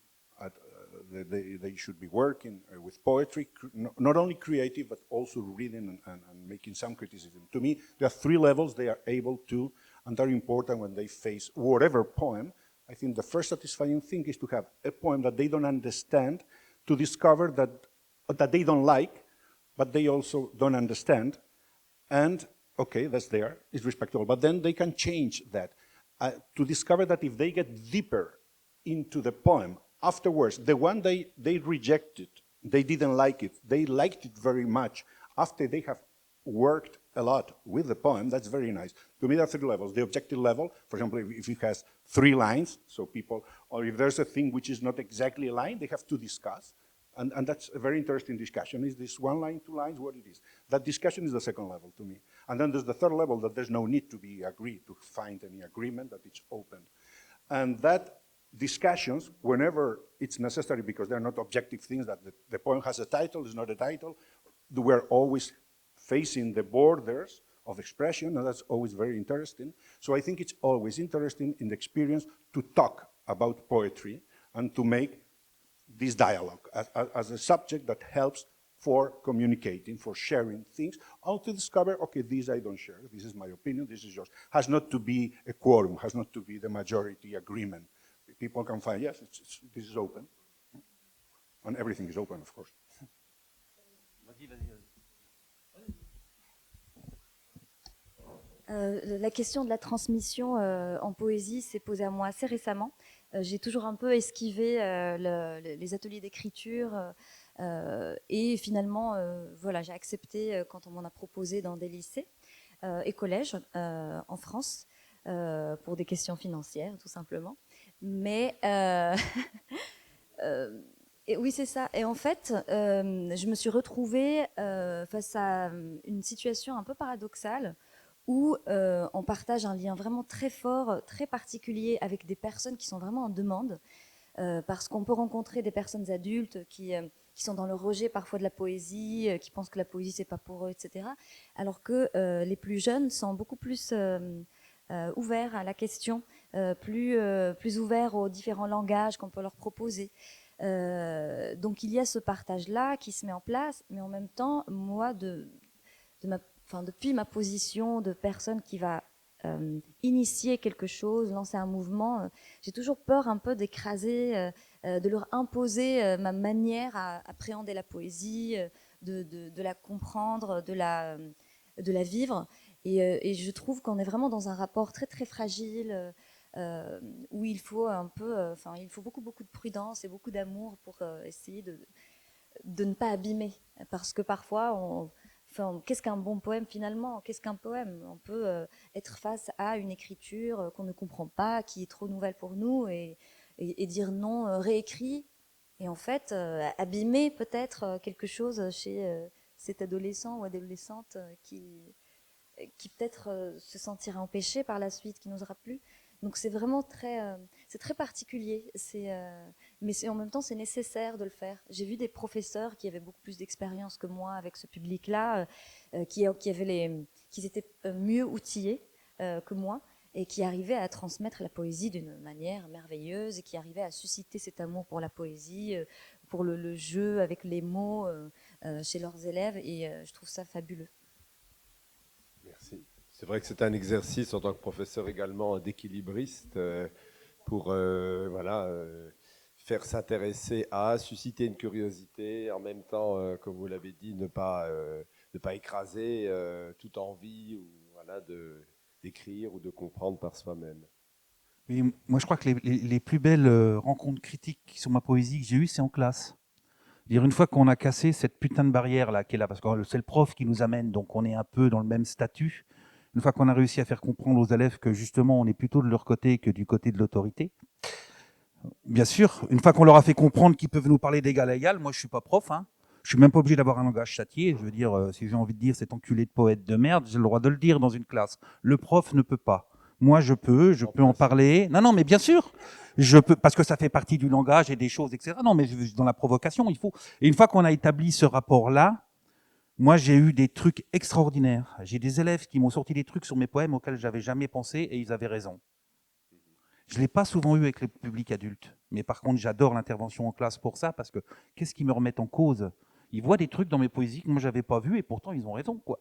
they should be working with poetry, not only creative, but also reading and making some criticism. To me, there are 3 levels they are able to, and are important when they face whatever poem. I think the first satisfying thing is to have a poem that they don't understand, to discover that they don't like, but they also don't understand. And, okay, that's there, it's respectable. But then they can change that to discover that if they get deeper into the poem, afterwards, the one they rejected, they didn't like it, they liked it very much. After they have worked a lot with the poem, that's very nice. To me, there are 3 levels. The objective level, for example, if it has 3 lines, so people, or if there's a thing which is not exactly a line, they have to discuss. And that's a very interesting discussion. Is this 1 line, 2 lines, what it is? That discussion is the 2nd level to me. And then there's the 3rd level that there's no need to be agreed, to find any agreement, that it's open. And that discussions, whenever it's necessary, because they're not objective things, that the poem has a title, is not a title, we're always facing the borders of expression, and that's always very interesting. So I think it's always interesting in the experience to talk about poetry and to make this dialogue as a subject that helps for communicating, for sharing things, or to discover, okay, this I don't share, this is my opinion, this is yours. Has not to be a quorum, has not to be the majority agreement. People can find, yes, this is open. And everything is open, of course. La question de la transmission en poésie s'est posée à moi assez récemment. J'ai toujours un peu esquivé les ateliers d'écriture et finalement, voilà, j'ai accepté quand on m'en a proposé dans des lycées et collèges en France pour des questions financières, tout simplement. Mais et oui, c'est ça. Et en fait, je me suis retrouvée face à une situation un peu paradoxale où on partage un lien vraiment très fort, très particulier avec des personnes qui sont vraiment en demande, parce qu'on peut rencontrer des personnes adultes qui sont dans le rejet parfois de la poésie, qui pensent que la poésie c'est pas pour eux, etc. Alors que les plus jeunes sont beaucoup plus ouverts à la question, plus ouverts aux différents langages qu'on peut leur proposer. Donc il y a ce partage-là qui se met en place, mais en même temps, moi, depuis ma position de personne qui va initier quelque chose, lancer un mouvement, j'ai toujours peur un peu d'écraser, de leur imposer ma manière à appréhender la poésie, de la comprendre, de la vivre. Et je trouve qu'on est vraiment dans un rapport très très fragile où il faut il faut beaucoup de prudence et beaucoup d'amour pour essayer de ne pas abîmer, parce que parfois qu'est-ce qu'un bon poème finalement? Qu'est-ce qu'un poème? On peut être face à une écriture qu'on ne comprend pas, qui est trop nouvelle pour nous, et dire non, réécrit, et en fait abîmer peut-être quelque chose chez cet adolescent ou adolescente qui peut-être se sentira empêché par la suite, qui n'osera plus. Donc c'est vraiment c'est très particulier, mais en même temps c'est nécessaire de le faire. J'ai vu des professeurs qui avaient beaucoup plus d'expérience que moi avec ce public-là, qui étaient mieux outillés que moi, et qui arrivaient à transmettre la poésie d'une manière merveilleuse, et qui arrivaient à susciter cet amour pour la poésie, pour le jeu avec les mots chez leurs élèves, et je trouve ça fabuleux. C'est vrai que c'est un exercice en tant que professeur également d'équilibriste pour faire s'intéresser à, susciter une curiosité, en même temps, comme vous l'avez dit, ne pas écraser toute envie ou, voilà, d'écrire ou de comprendre par soi-même. Oui, moi, je crois que les plus belles rencontres critiques sur ma poésie que j'ai eues, c'est en classe. Dire une fois qu'on a cassé cette putain de barrière là qui est là, parce que c'est le prof qui nous amène, donc on est un peu dans le même statut. Une fois qu'on a réussi à faire comprendre aux élèves que justement on est plutôt de leur côté que du côté de l'autorité. Bien sûr, une fois qu'on leur a fait comprendre qu'ils peuvent nous parler d'égal à égal, moi je suis pas prof, hein. Je suis même pas obligé d'avoir un langage châtié. Je veux dire, si j'ai envie de dire cet enculé de poète de merde, j'ai le droit de le dire dans une classe. Le prof ne peut pas. Moi, je peux en parler. Non, mais bien sûr, je peux, parce que ça fait partie du langage et des choses, etc. Non, mais dans la provocation, il faut. Et une fois qu'on a établi ce rapport-là, moi, j'ai eu des trucs extraordinaires. J'ai des élèves qui m'ont sorti des trucs sur mes poèmes auxquels j'avais jamais pensé et ils avaient raison. Je l'ai pas souvent eu avec le public adulte, mais par contre, j'adore l'intervention en classe pour ça, parce que qu'est-ce qui me remet en cause? Ils voient des trucs dans mes poésies que moi, j'avais pas vu et pourtant, ils ont raison, quoi.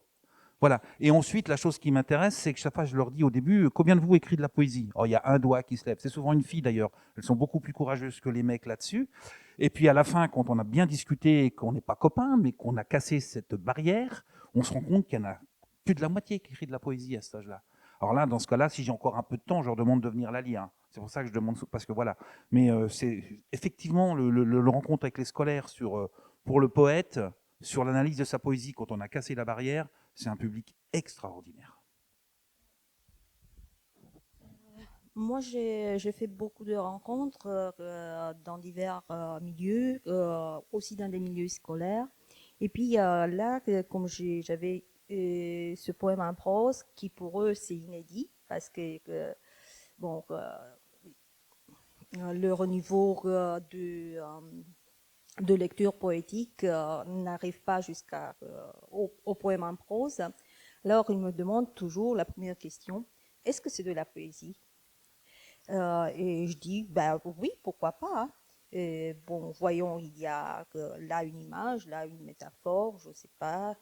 Voilà. Et ensuite, la chose qui m'intéresse, c'est que chaque fois, je leur dis au début, combien de vous écrit de la poésie? Oh, il y a un doigt qui se lève. C'est souvent une fille d'ailleurs. Elles sont beaucoup plus courageuses que les mecs là-dessus. Et puis à la fin, quand on a bien discuté, qu'on n'est pas copains, mais qu'on a cassé cette barrière, on se rend compte qu'il y en a plus de la moitié qui écrit de la poésie à cet âge-là. Alors là, dans ce cas-là, si j'ai encore un peu de temps, je leur demande de venir la lire. C'est pour ça que je demande, parce que voilà. Mais c'est effectivement le rencontre avec les scolaires pour le poète, sur l'analyse de sa poésie, quand on a cassé la barrière, c'est un public extraordinaire. Moi, j'ai fait beaucoup de rencontres dans divers milieux, aussi dans des milieux scolaires. Et puis là, comme j'avais ce poème en prose, qui pour eux, c'est inédit, parce que, bon, leur niveau de lecture poétique n'arrive pas jusqu'au poème en prose. Alors, ils me demandent toujours la première question, est-ce que c'est de la poésie? Et je dis, ben oui, pourquoi pas, hein. Et bon, voyons, il y a là une image, là une métaphore, je ne sais pas.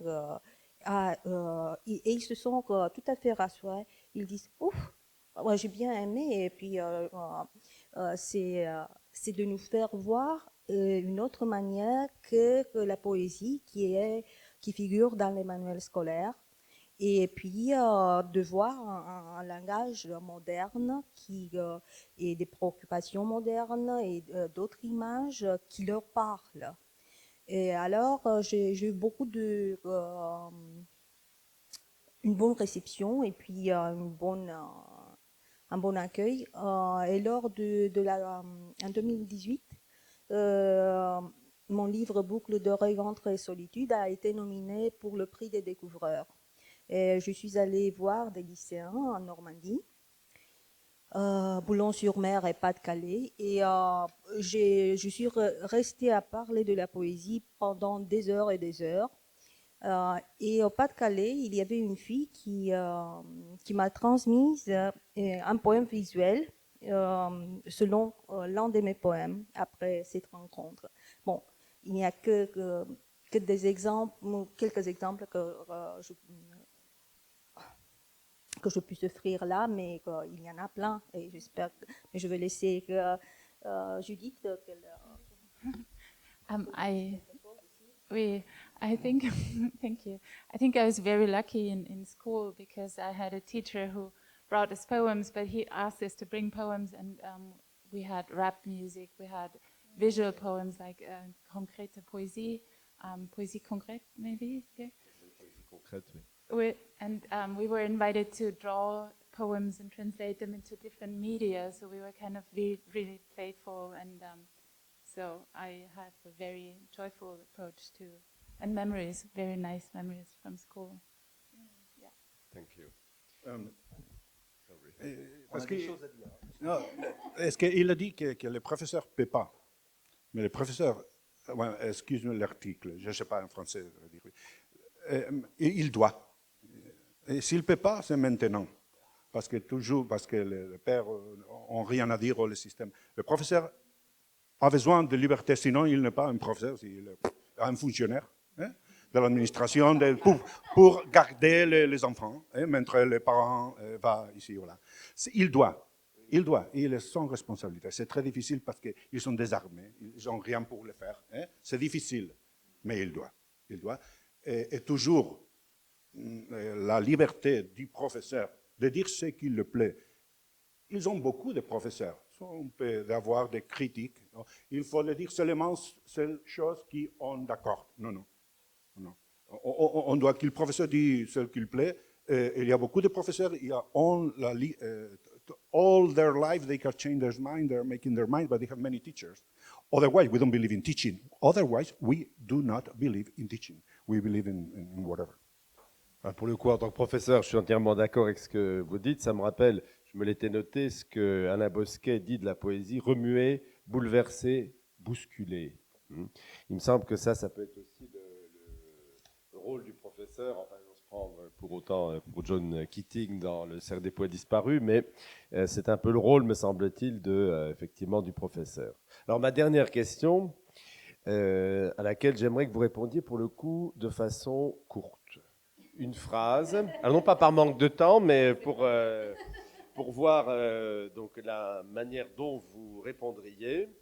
Et ils se sont tout à fait rassurés. Ils disent, ouf, ouais, j'ai bien aimé. Et puis, c'est de nous faire voir une autre manière que la poésie qui figure dans les manuels scolaires. Et puis de voir un langage moderne et des préoccupations modernes et d'autres images qui leur parlent. Et alors j'ai eu une bonne réception et puis un bon accueil. Et lors en 2018, mon livre Boucle d'oreilles, ventre et solitude a été nominé pour le prix des découvreurs. Et je suis allée voir des lycéens en Normandie, Boulogne-sur-Mer et Pas-de-Calais. Et je suis restée à parler de la poésie pendant des heures et des heures. Et au Pas-de-Calais, il y avait une fille qui m'a transmis un poème visuel selon l'un de mes poèmes après cette rencontre. Bon, il n'y a que des exemples, quelques exemples que je puisse offrir là, mais il y en a plein et j'espère que je vais laisser Judith I think, thank you. I think I was very lucky in school because I had a teacher who brought us poems, but he asked us to bring poems, and we had rap music, we had visual poems like concrete poésie, poésie concrète maybe. Yeah. Poésie concrète, oui. And we were invited to draw poems and translate them into different media, so we were kind of really playful, and so I have a very joyful approach to, and memories, very nice memories from school. Yeah. Thank you. Est-ce qu'il a dit que le professeur ne peut pas? Mais le professeur, excuse-moi l'article, je ne sais pas en français, il doit. Et s'il ne peut pas, c'est maintenant. Parce que les pères n'ont rien à dire au système. Le professeur a besoin de liberté, sinon il n'est pas un professeur, il est un fonctionnaire. Hein? de l'administration pour garder les enfants, hein, mentre les parents vont ici ou là. Il doit, il est sans responsabilité. C'est très difficile parce qu'ils sont désarmés, ils n'ont rien pour le faire. Hein. C'est difficile, mais il doit. Et toujours la liberté du professeur de dire ce qui lui plaît. Ils ont beaucoup de professeurs. On peut avoir des critiques. Il faut le dire seulement ces choses qui sont d'accord. Non. On doit que le professeur dise ce qu'il plaît. Il y a beaucoup de professeurs. Il y a all their life they can change their mind. They're making their mind, but they have many teachers. Otherwise, we don't believe in teaching. Otherwise, we do not believe in teaching. We believe in whatever. Pour le coup, en tant que professeur, je suis entièrement d'accord avec ce que vous dites. Ça me rappelle, je me l'étais noté, ce que Alain Bosquet dit de la poésie, remuer, bouleverser, bousculer. Il me semble que ça peut être aussi le rôle du professeur, enfin, on se prendre pour autant pour John Keating dans le Cercle des poètes disparus, mais c'est un peu le rôle, me semble-t-il, effectivement, du professeur. Alors, ma dernière question, à laquelle j'aimerais que vous répondiez pour le coup de façon courte. Une phrase, alors non pas par manque de temps, mais pour voir donc la manière dont vous répondriez.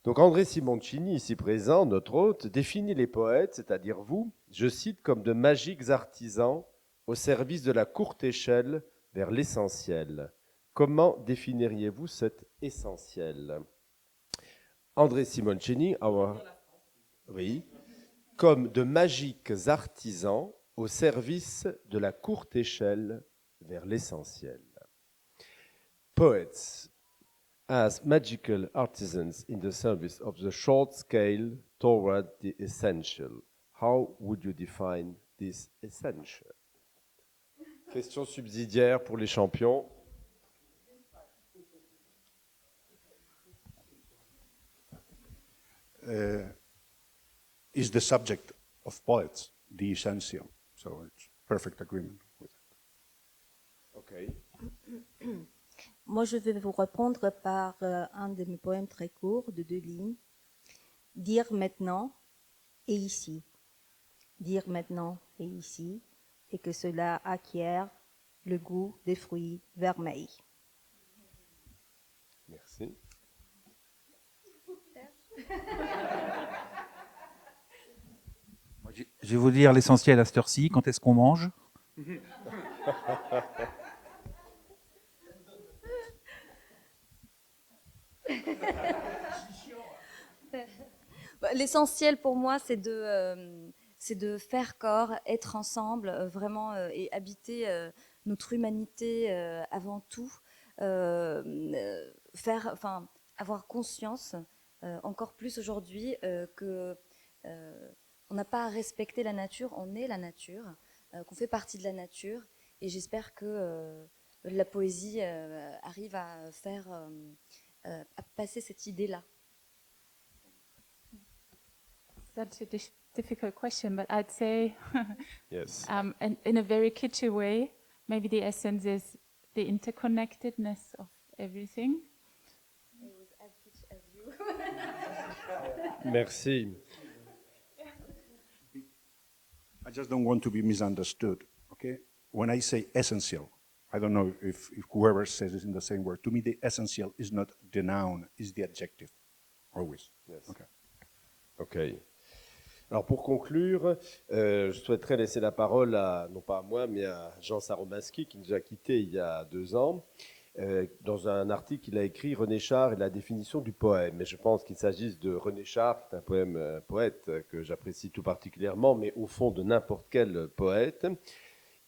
Donc André Simoncini, ici présent, notre hôte, définit les poètes, c'est-à-dire vous, je cite, comme de magiques artisans au service de la courte échelle vers l'essentiel. Comment définiriez-vous cet essentiel? André Simoncini, oui, comme de magiques artisans au service de la courte échelle vers l'essentiel. Poets as magical artisans in the service of the short scale toward the essential. How would you define this essential? Question subsidiaire pour les champions. Is the subject of poets the essential? So it's perfect agreement with it. Okay. Moi, je vais vous répondre par un de mes poèmes très courts de 2 lignes. Dire maintenant et ici. Dire maintenant et ici, et que cela acquiert le goût des fruits vermeils. Merci. Je vais vous dire l'essentiel à cette heure-ci. Quand est-ce qu'on mange? L'essentiel pour moi, c'est de faire corps, être ensemble, vraiment, et habiter notre humanité avant tout. Avoir conscience, encore plus aujourd'hui, que on n'a pas à respecter la nature, on est la nature, qu'on fait partie de la nature. Et j'espère que la poésie arrive à à passer cette idée-là. Such a difficult question, but I'd say, Yes. in a very kitschy way, maybe the essence is the interconnectedness of everything. It was as kitsch as you. Merci. I just don't want to be misunderstood, okay? When I say essential, I don't know if whoever says it in the same word. To me, the essential is not the noun, is the adjective, always. Yes. Okay. OK. Alors pour conclure, je souhaiterais laisser la parole non pas à moi, mais à Jean Saromaski, qui nous a quittés il y a 2 ans, dans un article qu'il a écrit, René Char et la définition du poème. Et je pense qu'il s'agisse de René Char, qui est un poète que j'apprécie tout particulièrement, mais au fond de n'importe quel poète.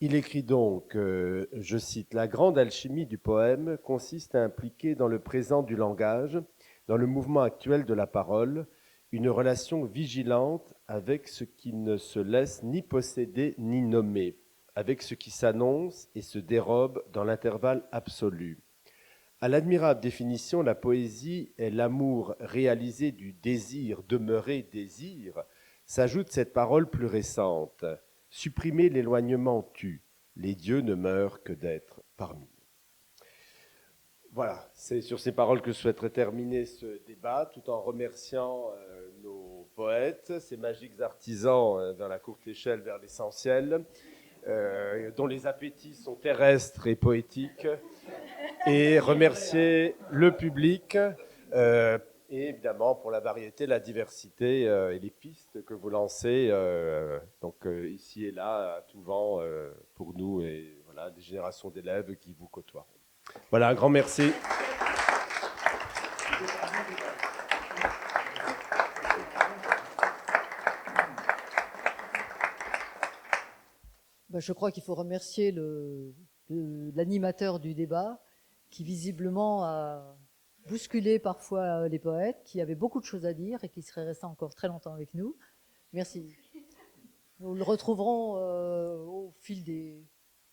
Il écrit donc, je cite, « La grande alchimie du poème consiste à impliquer dans le présent du langage, dans le mouvement actuel de la parole, une relation vigilante avec ce qui ne se laisse ni posséder ni nommer, avec ce qui s'annonce et se dérobe dans l'intervalle absolu. À l'admirable définition, la poésie est l'amour réalisé du désir demeuré désir, s'ajoute cette parole plus récente. Supprimer l'éloignement tue, les dieux ne meurent que d'être parmi nous. Voilà, c'est sur ces paroles que je souhaiterais terminer ce débat, tout en remerciant nos poètes, ces magiques artisans dans la courte échelle vers l'essentiel, dont les appétits sont terrestres et poétiques, et remercier le public, et évidemment pour la variété, la diversité et les pistes que vous lancez ici et là, à tout vent, pour nous et voilà, des générations d'élèves qui vous côtoient. Voilà, un grand merci. Je crois qu'il faut remercier l'animateur du débat qui visiblement a bousculé parfois les poètes, qui avaient beaucoup de choses à dire et qui seraient restés encore très longtemps avec nous. Merci. Nous le retrouverons au fil des...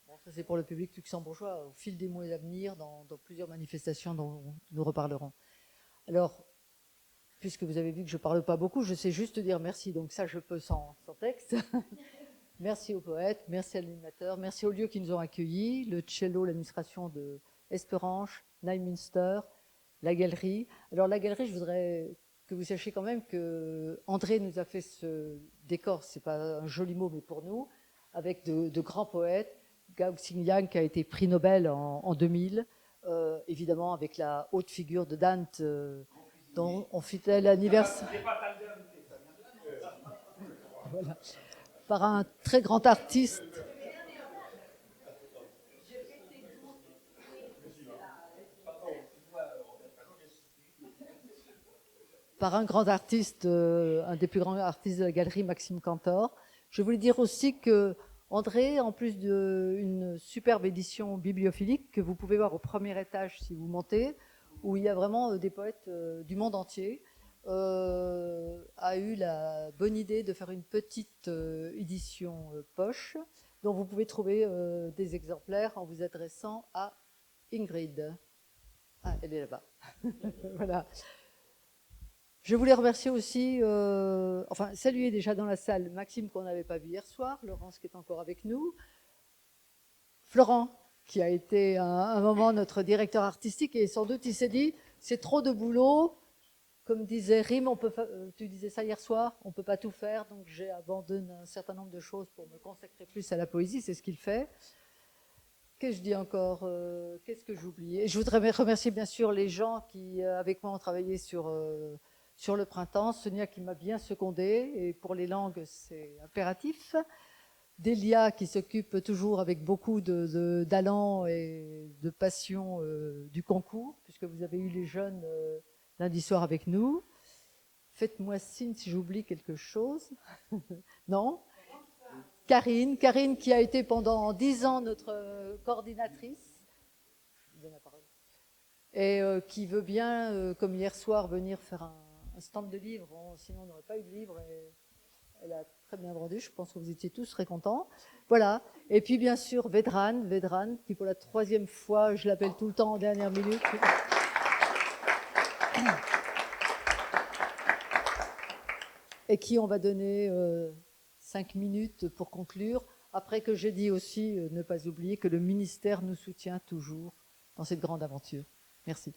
Bon, ça c'est pour le public luxembourgeois, au fil des mois à venir dans plusieurs manifestations dont nous reparlerons. Alors, puisque vous avez vu que je ne parle pas beaucoup, je sais juste dire merci, donc ça je peux sans texte. Merci aux poètes, merci à l'animateur, merci aux lieux qui nous ont accueillis, le cello, l'administration de Esperange, Neumünster, la galerie. Alors la galerie, je voudrais que vous sachiez quand même que André nous a fait ce décor, c'est pas un joli mot, mais pour nous, avec de grands poètes, Gao Xingyang qui a été prix Nobel en 2000, évidemment avec la haute figure de Dante, dont on fêtait l'anniversaire. Voilà. Par un très grand artiste. Par un grand artiste, un des plus grands artistes de la galerie, Maxime Cantor. Je voulais dire aussi que André, en plus d'une superbe édition bibliophilique que vous pouvez voir au premier étage si vous montez, où il y a vraiment des poètes du monde entier, a eu la bonne idée de faire une petite édition poche dont vous pouvez trouver des exemplaires en vous adressant à Ingrid. Ah, elle est là-bas. Voilà. Je voulais remercier aussi, saluer déjà dans la salle Maxime qu'on n'avait pas vu hier soir, Laurence qui est encore avec nous, Florent qui a été un moment notre directeur artistique et sans doute il s'est dit c'est trop de boulot. Comme disait Rim, tu disais ça hier soir, on ne peut pas tout faire, donc j'ai abandonné un certain nombre de choses pour me consacrer plus à la poésie, c'est ce qu'il fait. Qu'est-ce que je dis encore? Qu'est-ce que j'oublie? Et je voudrais remercier bien sûr les gens qui, avec moi, ont travaillé sur le printemps. Sonia qui m'a bien secondée, et pour les langues, c'est impératif. Delia qui s'occupe toujours avec beaucoup d'allant et de passion du concours, puisque vous avez eu les jeunes... lundi soir avec nous. Faites-moi signe si j'oublie quelque chose. Non? Karine qui a été pendant 10 ans notre coordinatrice. Et qui veut bien, comme hier soir, venir faire un stand de livres. Sinon, on n'aurait pas eu de livres. Et elle a très bien vendu. Je pense que vous étiez tous très contents. Voilà. Et puis, bien sûr, Vedran, qui pour la 3e fois, je l'appelle tout le temps en dernière minute. Et qui on va donner 5 minutes pour conclure, après que j'ai dit aussi, ne pas oublier que le ministère nous soutient toujours dans cette grande aventure. Merci.